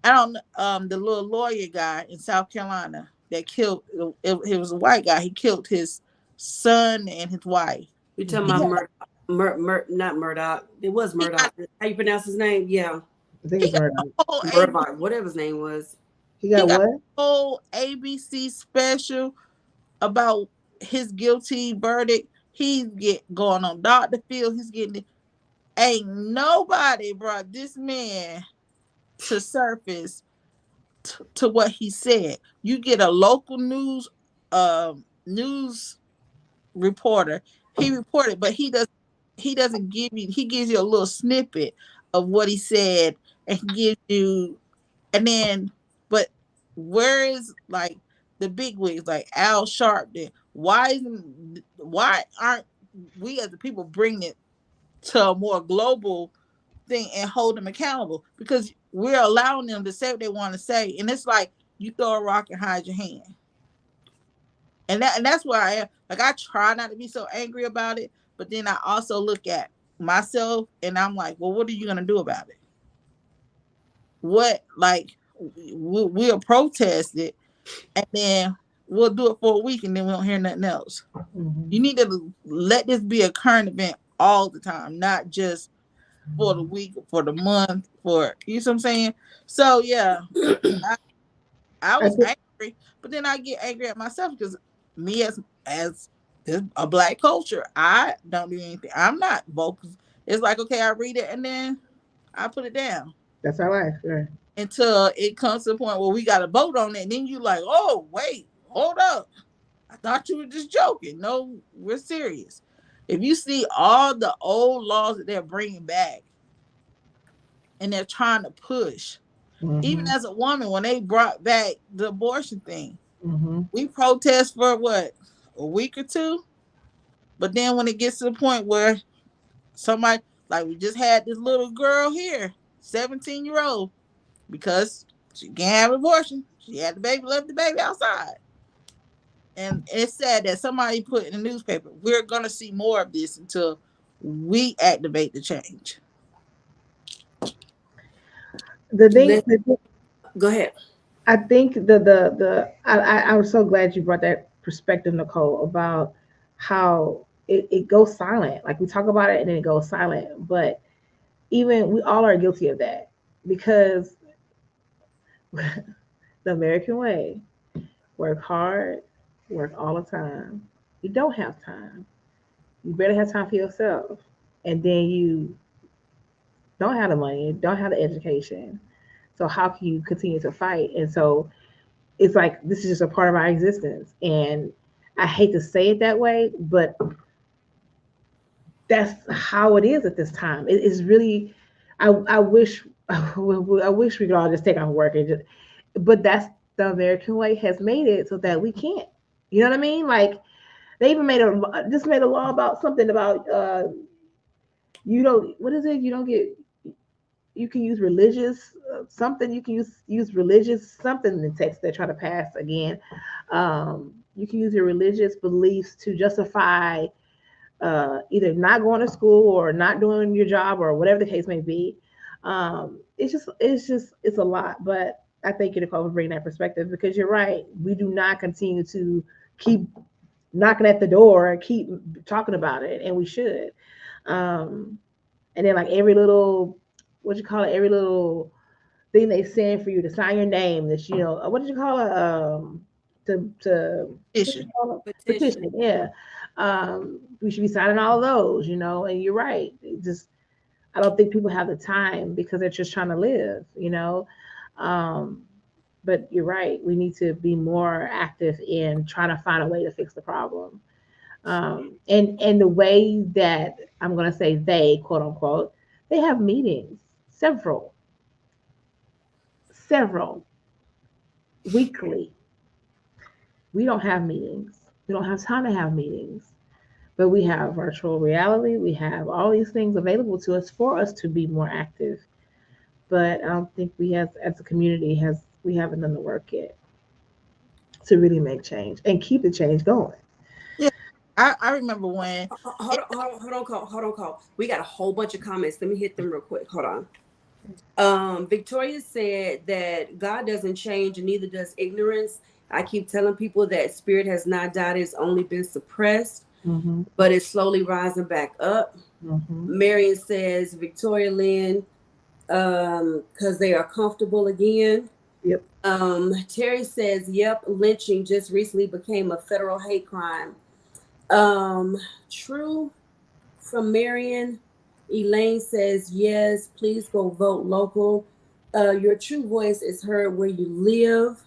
I don't the little lawyer guy in South Carolina that killed, it was a white guy. He killed his son and his wife.
You're talking
He
about
got,
Not Murdoch. It was
he got,
Murdoch. How you pronounce his name? Yeah.
I think
he
it's
got
Murdoch.
a whole AB,
Murdoch, whatever his name was.
He
he
got
got
what?
a whole ABC special about his guilty verdict. He's going on Dr. Phil. He's getting it. Ain't nobody brought this man to surface to what he said. You get a local news reporter. He reported, but he doesn't give you. He gives you a little snippet of what he said, and he gives you, and then, but where is like the big wigs like Al Sharpton? Why aren't we as the people bringing it to a more global thing and hold them accountable? Because we're allowing them to say what they want to say, and it's like you throw a rock and hide your hand. And that's where I am. Like, I try not to be so angry about it, but then I also look at myself and I'm like, well, what are you gonna do about it? What, like, we'll protest it, and then we'll do it for a week, and then we don't hear nothing else.
Mm-hmm.
You need to let this be a current event all the time, not just for the week, for the month, for, you know what I'm saying? So yeah, I
I
was
think,
angry, but then I get angry at myself because me as a black culture, I don't do anything. I'm not vocal. It's like, okay, I read it and then I put it down
that's our life. Right.
until it comes to the point where we got to vote on it. And then you like, oh wait, hold up. I thought you were just joking. No, we're serious. If you see all the old laws that they're bringing back and they're trying to push, even
Mm-hmm.
as a woman, when they brought back the abortion thing,
Mm-hmm.
we protest for what, a week or two, but then when it gets to the point where somebody, like we just had this little girl here, 17-year-old, because she can't have an abortion, she had the baby, left the baby outside, and it's sad that somebody put in the newspaper, we're gonna see more of this until we activate the change.
The thing,
Let, go ahead.
I think I was so glad you brought that perspective, Nicole, about how it goes silent. Like we talk about it and then it goes silent. But even we all are guilty of that because the American way. Work hard, work all the time. You don't have time. You better have time for yourself. And then you don't have the money, don't have the education. So how can you continue to fight? And so it's like this is just a part of our existence. And I hate to say it that way, but that's how it is at this time. It is really I wish I wish we could all just take off work and just but that's the American way has made it so that we can't. You know what I mean? Like they even made a law about something about you don't what is it? You don't get you can use religious something you can use religious something in the text they're trying to pass again. You can use your religious beliefs to justify either not going to school or not doing your job or whatever the case may be. It's a lot. But I thank you, Nicole, for bringing that perspective because you're right. We do not continue to keep knocking at the door and keep talking about it, and we should. And then like every little what you call it, every little thing they send for you to sign your name. That what did you call it? To
Issue.
petition. Yeah. We should be signing all those, and you're right. I don't think people have the time because they're just trying to live, but you're right. We need to be more active in trying to find a way to fix the problem. And the way that I'm going to say they, quote unquote, they have meetings, several weekly. We don't have meetings. We don't have time to have meetings. But we have virtual reality. We have all these things available to us for us to be more active. But I don't think we as a community we haven't done the work yet to really make change and keep the change going.
Yeah. I remember when
Hold on, Cole. We got a whole bunch of comments. Let me hit them real quick. Hold on. Victoria said that God doesn't change and neither does ignorance. I keep telling people that spirit has not died, it's only been suppressed.
Mm-hmm.
But it's slowly rising back up.
Mm-hmm.
Marion says Victoria Lynn, because they are comfortable again.
Yep.
Terry says, yep, lynching just recently became a federal hate crime. True from Marion. Elaine says, yes, please go vote local. Your true voice is heard where you live.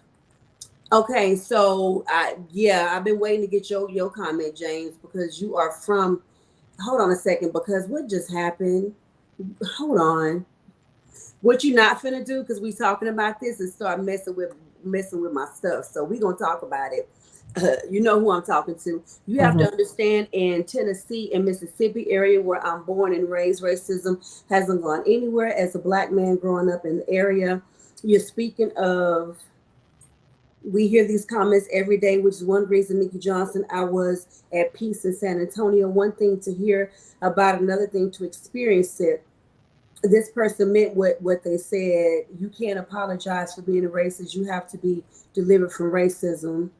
Okay, so I've been waiting to get your comment, James, because you are from. Hold on a second, because what just happened? Hold on. What you not finna do? Because we talking about this and start messing with my stuff. So we gonna talk about it. You know who I'm talking to. You have to understand, in Tennessee and Mississippi area where I'm born and raised, racism hasn't gone anywhere. As a Black man growing up in the area, you're speaking of. We hear these comments every day, which is one reason, Nikki Johnson, I was at peace in San Antonio. One thing to hear about, another thing to experience it. This person meant what they said. You can't apologize for being a racist. You have to be delivered from racism.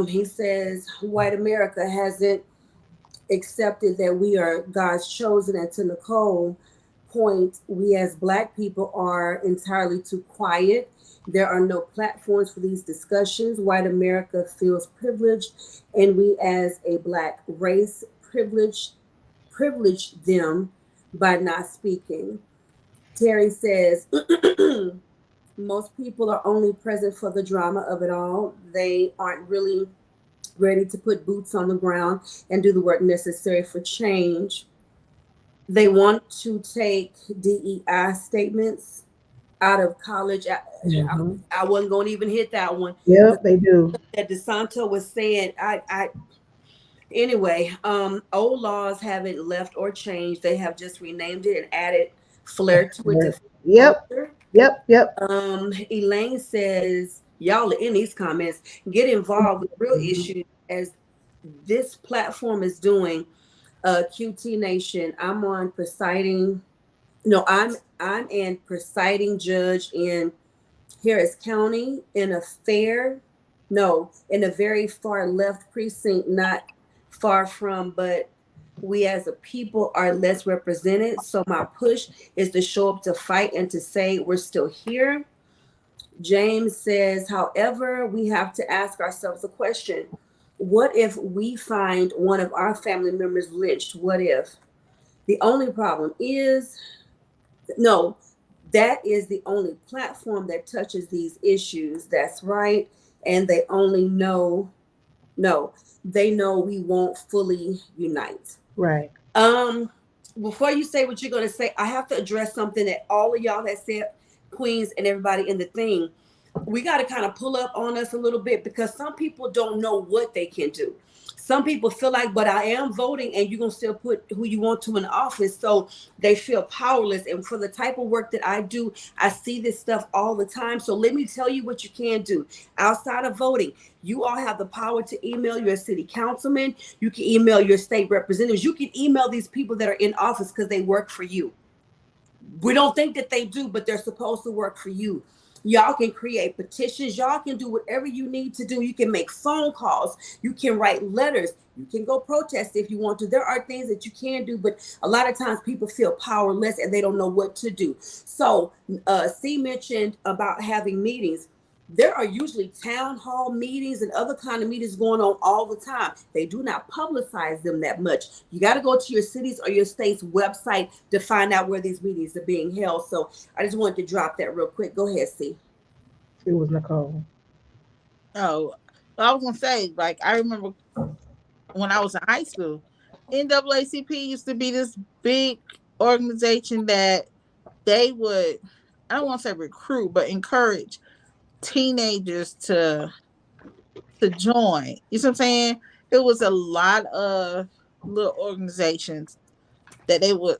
He says, white America hasn't accepted that we are God's chosen. And to Nicole point, we as Black people are entirely too quiet. There are no platforms for these discussions. White America feels privileged, and we as a Black race privilege them by not speaking. Terry says, most people are only present for the drama of it all. They aren't really ready to put boots on the ground and do the work necessary for change. They want to take DEI statements out of college. I wasn't going to even hit that one.
Yep, they do.
That DeSanto was saying, anyway, old laws haven't left or changed. They have just renamed it and added flair to it.
Yep.
Elaine says, y'all are in these comments, get involved with real issues as this platform is doing. QT Nation, I'm on presiding. No, I'm an presiding judge in Harris County in a very far left precinct, not far from, but we as a people are less represented. So my push is to show up to fight and to say we're still here. James says, however, we have to ask ourselves a question. What if we find one of our family members lynched? What if? The only problem is, no, that is the only platform that touches these issues. That's right. And they only know, no, they know we won't fully unite.
Right.
Um, Before you say what you're gonna say, I have to address something that all of y'all that said, Queens and everybody in the thing. We got to kind of pull up on us a little bit because some people don't know what they can do. Some people feel like, but I am voting, and you're gonna still put who you want to in office, so they feel powerless. And for the type of work that I do, I see this stuff all the time. So let me tell you what you can do outside of voting. You all have the power to email your city councilman. You can email your state representatives. You can email these people that are in office because they work for you. We don't think that they do, but they're supposed to work for you. Y'all can create petitions. Y'all can do whatever you need to do. You can make phone calls. You can write letters. You can go protest if you want to. There are things that you can do, but a lot of times people feel powerless and they don't know what to do. So C mentioned about having meetings. There are usually town hall meetings and other kind of meetings going on all the time. They do not publicize them that much. You got to go to your city's or your state's website to find out where these meetings are being held. So I just wanted to drop that real quick. Go ahead, C.
It was Nicole.
Oh, I was gonna say, like, I remember when I was in high school, NAACP used to be this big organization that they would, I don't want to say recruit, but encourage teenagers to join. You see what I'm saying? It was a lot of little organizations that they would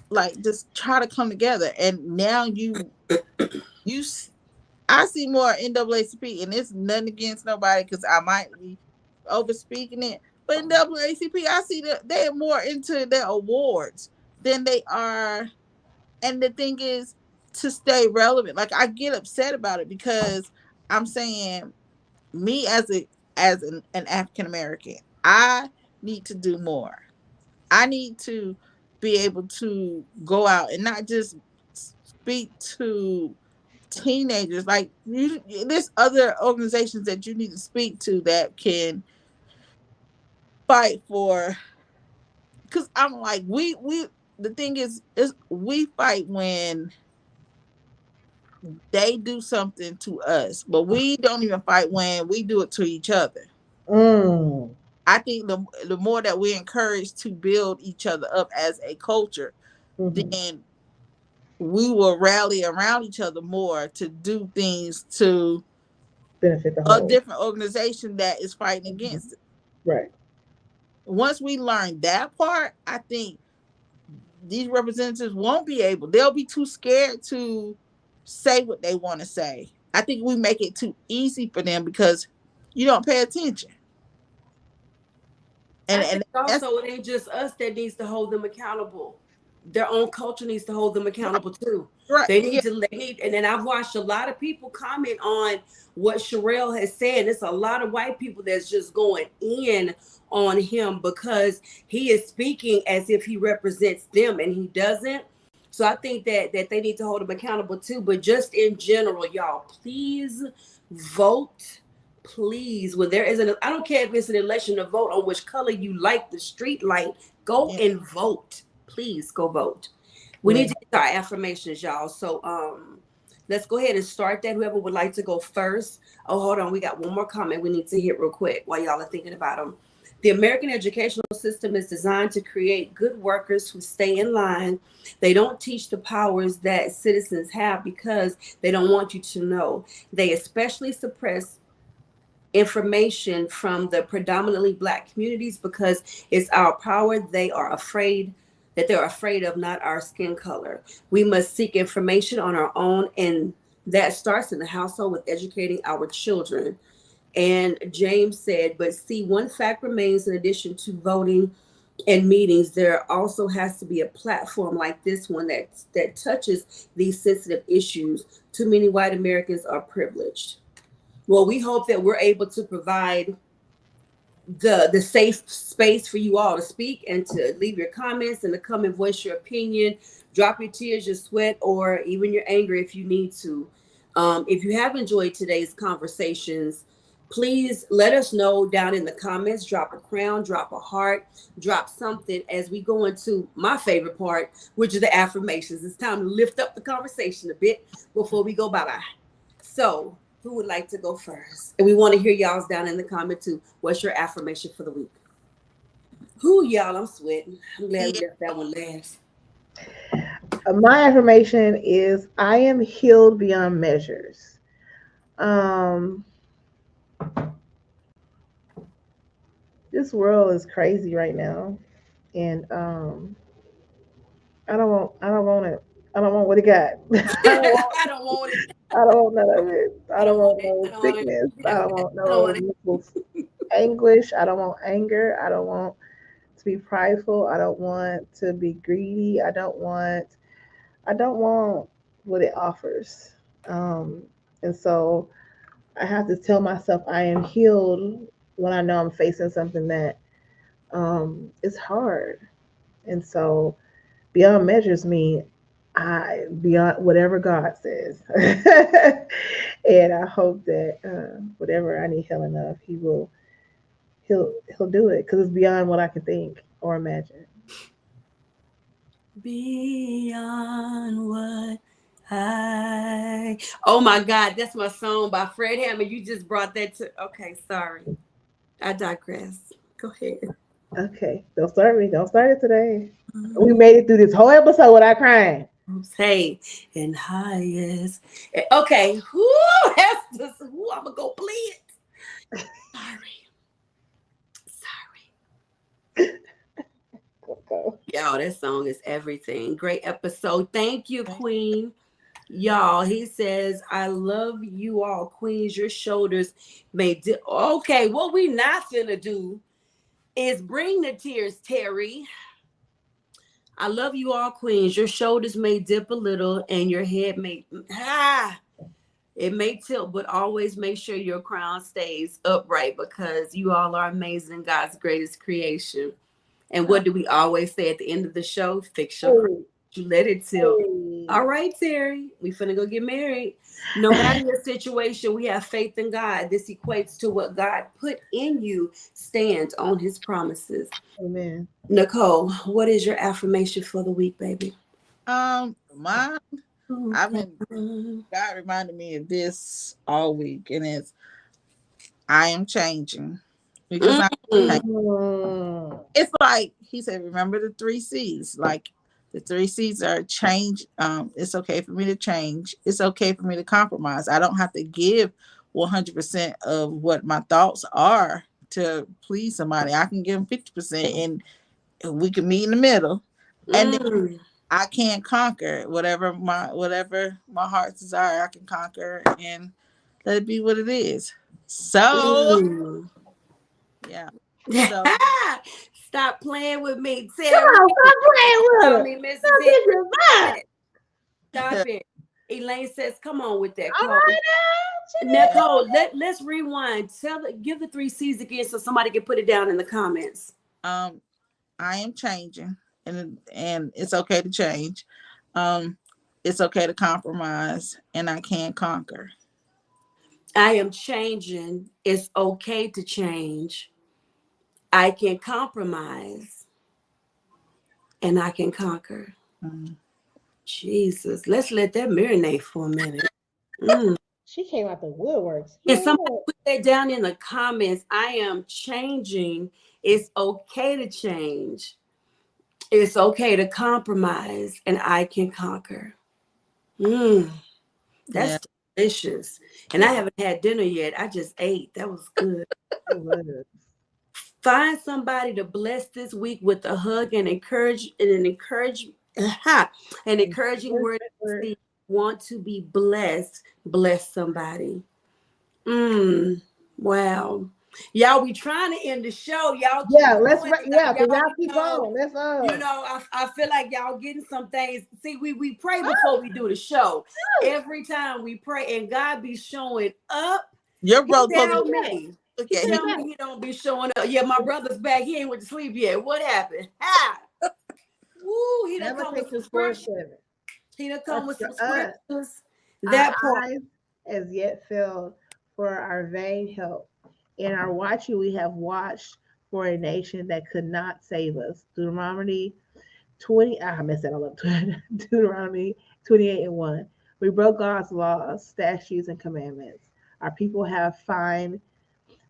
like just try to come together. And now I see more NAACP, and it's nothing against nobody because I might be over speaking it. But NAACP, I see that they're more into their awards than they are. And the thing is to stay relevant. Like, I get upset about it because I'm saying, me as an African American, I need to do more. I need to be able to go out and not just speak to teenagers. Like, there's other organizations that you need to speak to that can fight for. Because I'm like, we the thing is we fight when they do something to us, but we don't even fight when we do it to each other.
Mm.
I think the more that we're encouraged to build each other up as a culture, then we will rally around each other more to do things to
benefit the
a
whole.
different organization that is fighting against it.
Right.
Once we learn that part, I think these representatives won't be able. They'll be too scared to say what they want to say. I think we make it too easy for them because you don't pay attention.
And also, it ain't just us that needs to hold them accountable. Their own culture needs to hold them accountable too.
Right.
They need and then I've watched a lot of people comment on what Sherelle has said. It's a lot of white people that's just going in on him because he is speaking as if he represents them and he doesn't. So I think that they need to hold him accountable too. But just in general, y'all, please vote. Please, when there isn't, I don't care if it's an election to vote on which color you like the street light, go and vote. Please go vote. We need to get our affirmations, y'all. So let's go ahead and start that. Whoever would like to go first. Oh, hold on. We got one more comment we need to hit real quick while y'all are thinking about them. The American educational system is designed to create good workers who stay in line. They don't teach the powers that citizens have because they don't want you to know. They especially suppress information from the predominantly Black communities because it's our power they're afraid of, not our skin color. We must seek information on our own, and that starts in the household with educating our children. And James said, but see, one fact remains: in addition to voting and meetings, there also has to be a platform like this one that touches these sensitive issues. Too many white Americans are privileged. Well, we hope that we're able to provide the safe space for you all to speak and to leave your comments and to come and voice your opinion, drop your tears, your sweat, or even your anger if you need to. If you have enjoyed today's conversations, please let us know down in the comments. Drop a crown, drop a heart, drop something as we go into my favorite part, which is the affirmations. It's time to lift up the conversation a bit before we go bye-bye. So, who would like to go first? And we want to hear y'all's down in the comment too. What's your affirmation for the week? Who, y'all? I'm sweating. I'm glad we left that one last.
My affirmation is I am healed beyond measures. This world is crazy right now, and I don't want it. I don't want what it got.
I don't want it.
I don't want none of it. I don't want
I
no
don't want it.
sickness. I don't want
I don't want
no mental anguish. I don't want anger. I don't want to be prideful. I don't want to be greedy. I don't want what it offers. And so I have to tell myself I am healed when I know I'm facing something that is hard. And so beyond measures me, I beyond whatever God says. And I hope that whatever I need healing of, he'll do it because it's beyond what I can think or imagine.
Beyond what Oh my God, that's my song by Fred Hammond. You just brought that to. Okay, sorry. I digress. Go ahead.
Okay, don't start me. Don't start it today. We made it through this whole episode without crying.
Hey, and highest. Okay, who has this? Who I'm gonna go play it? Sorry.
Go.
Y'all, that song is everything. Great episode. Thank you, Queen. Y'all, he says, I love you all, Queens. Your shoulders may dip. Okay, what we not finna do is bring the tears, Terry. I love you all, Queens. Your shoulders may dip a little and your head may it may tilt, but always make sure your crown stays upright because you all are amazing, God's greatest creation. And what do we always say at the end of the show? Fix your crown. You let it tilt. All right, Terry, we finna go get married. No matter your situation, we have faith in God. This equates to what God put in you. Stand on his promises.
Amen.
Nicole, what is your affirmation for the week, baby?
Mine, God reminded me of this all week, and it's I am changing because it's like he said, remember the 3 C's. Like the 3 C's are change. It's okay for me to change. It's okay for me to compromise. I don't have to give 100% of what my thoughts are to please somebody. I can give them 50%, and we can meet in the middle. And then I can conquer whatever my heart's desire. I can conquer and let it be what it is. So yeah. So
stop playing with me, Terry.
Come on, stop playing with
me,
it.
Mrs. Stop it. Elaine says, "Come on with that."
All right now.
Nicole, let's rewind. Give the 3 C's again so somebody can put it down in the comments.
I am changing, and it's okay to change. It's okay to compromise, and I can conquer.
I am changing. It's okay to change. I can compromise, and I can conquer. Jesus, let's let that marinate for a minute.
She came out the woodworks.
Can somebody put that down in the comments? I am changing. It's okay to change. It's okay to compromise, and I can conquer. That's delicious. And I haven't had dinner yet. I just ate. That was good. Find somebody to bless this week with a hug and an encouraging word. Want to be blessed. Bless somebody. Wow. Y'all, we trying to end the show. Y'all,
y'all keep on. Let's
You know, I feel like y'all getting some things. See, we pray before we do the show. Every time we pray, and God be showing up.
Your brother
tell me.
Okay.
Tell me he don't be showing up. Yeah, my brother's back. He ain't went to sleep yet. What happened? Woo, he done come with some scriptures. He done come with some scriptures. That part.
has yet failed for our vain help. In our watching, we have watched for a nation that could not save us. Deuteronomy 20, I messed that all up. Deuteronomy 28:1. We broke God's laws, statutes, and commandments. Our people have found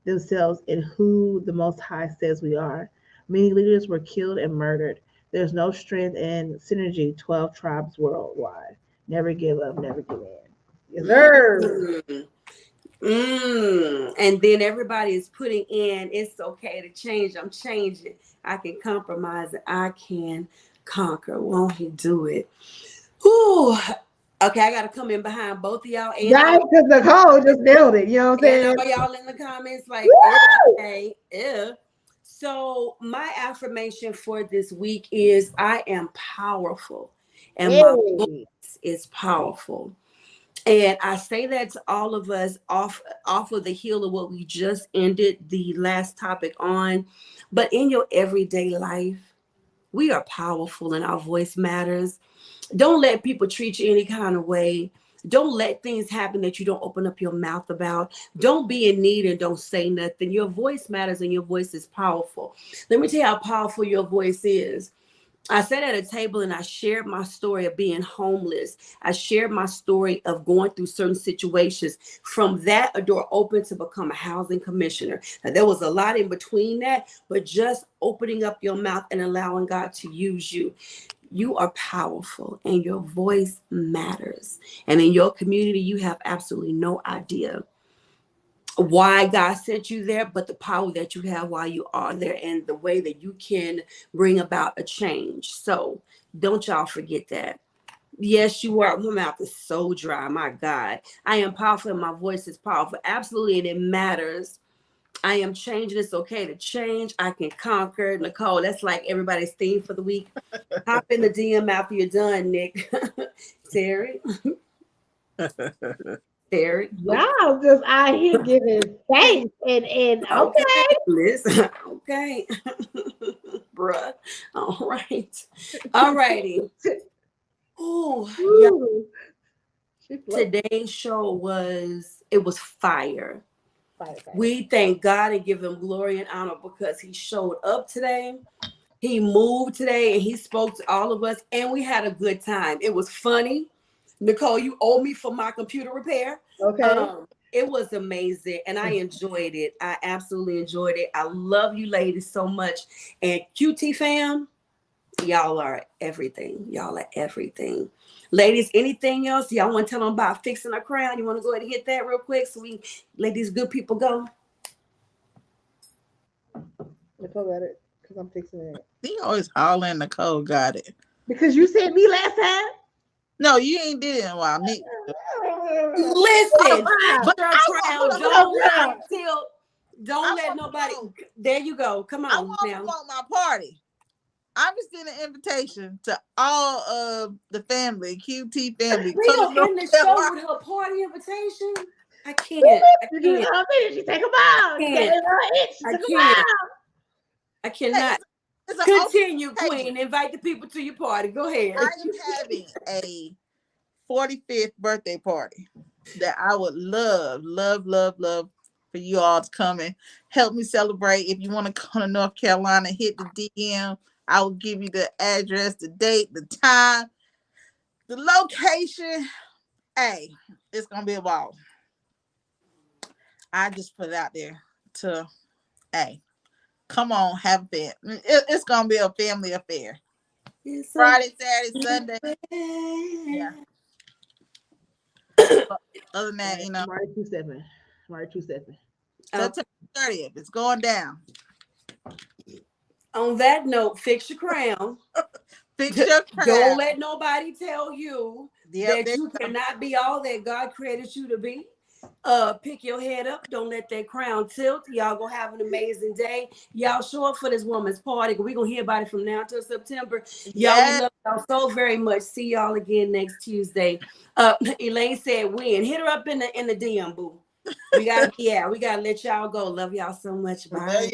themselves in who the Most High says we are. Many leaders were killed and murdered. There's no strength in synergy, 12 tribes worldwide. Never give up, never give in. Yes, sir.
And then everybody is putting in, it's okay to change. I'm changing. I can compromise. I can conquer. Won't he do it? Whew. Okay, I got to come in behind both of y'all. And
Guys, because Nicole just nailed it. You know what I'm saying?
all y'all in the comments like, okay, yeah. So my affirmation for this week is I am powerful, and my voice is powerful. And I say that to all of us off of the heel of what we just ended the last topic on. But in your everyday life, we are powerful and our voice matters. Don't let people treat you any kind of way. Don't let things happen that you don't open up your mouth about. Don't be in need and don't say nothing. Your voice matters and your voice is powerful. Let me tell you how powerful your voice is. I sat at a table and I shared my story of being homeless. I shared my story of going through certain situations. From that, a door opened to become a housing commissioner. Now, there was a lot in between that, but just opening up your mouth and allowing God to use you. You are powerful and your voice matters. And in your community, you have absolutely no idea why God sent you there, but the power that you have while you are there and the way that you can bring about a change. So don't y'all forget that. Yes, you are. My mouth is so dry. My God, I am powerful and my voice is powerful. Absolutely. And it matters. I am changing. It's okay to change. I can conquer. Nicole, that's like everybody's theme for the week. Hop in the DM after you're done, Nick. Terry. Terry.
Y'all just out here giving thanks and okay.
Listen, okay. Bruh. All right. All righty. Oh, today's show was fire. We thank God and give him glory and honor because he showed up today. He moved today and he spoke to all of us and we had a good time. It was funny. Nicole, you owe me for my computer repair.
Okay.
It was amazing and I enjoyed it. I absolutely enjoyed it. I love you ladies so much. And QT fam, y'all are everything. Y'all are everything. Ladies, anything else? Y'all want to tell them about fixing a crown? You want to go ahead and hit that real quick so we let these good people go?
Nicole got it because I'm fixing it.
He always hollering. Nicole got it.
Because you sent me last time?
No, you ain't did it in a while, Nick.
Listen, don't let nobody. There you go. Come on.
I want to promote my party. I'm just sending an invitation to all of the family, QT family.
We don't end the show with her party invitation. I can't.
She take a bow.
I cannot. Continue, Queen. Invite the people to your party. Go ahead.
I am having a 45th birthday party that I would love for you all to come and help me celebrate. If you want to come to North Carolina, hit the DM. I will give you the address, the date, the time, the location. Hey, it's going to be a ball. I just put it out there to, hey, come on, have a fit. It's going to be a family affair. Friday, Saturday, Sunday. Yeah. Other than that,
March 27.
September 30th. It's going down.
On that note, fix your crown.
Fix your crown.
Don't let nobody tell you that you cannot be all that God created you to be. Pick your head up. Don't let that crown tilt. Y'all gonna have an amazing day. Y'all show up for this woman's party. We're gonna hear about it from now till September. Y'all, we love y'all so very much. See y'all again next Tuesday. Elaine said win. Hit her up in the DM, boo. We gotta let y'all go. Love y'all so much. Bye.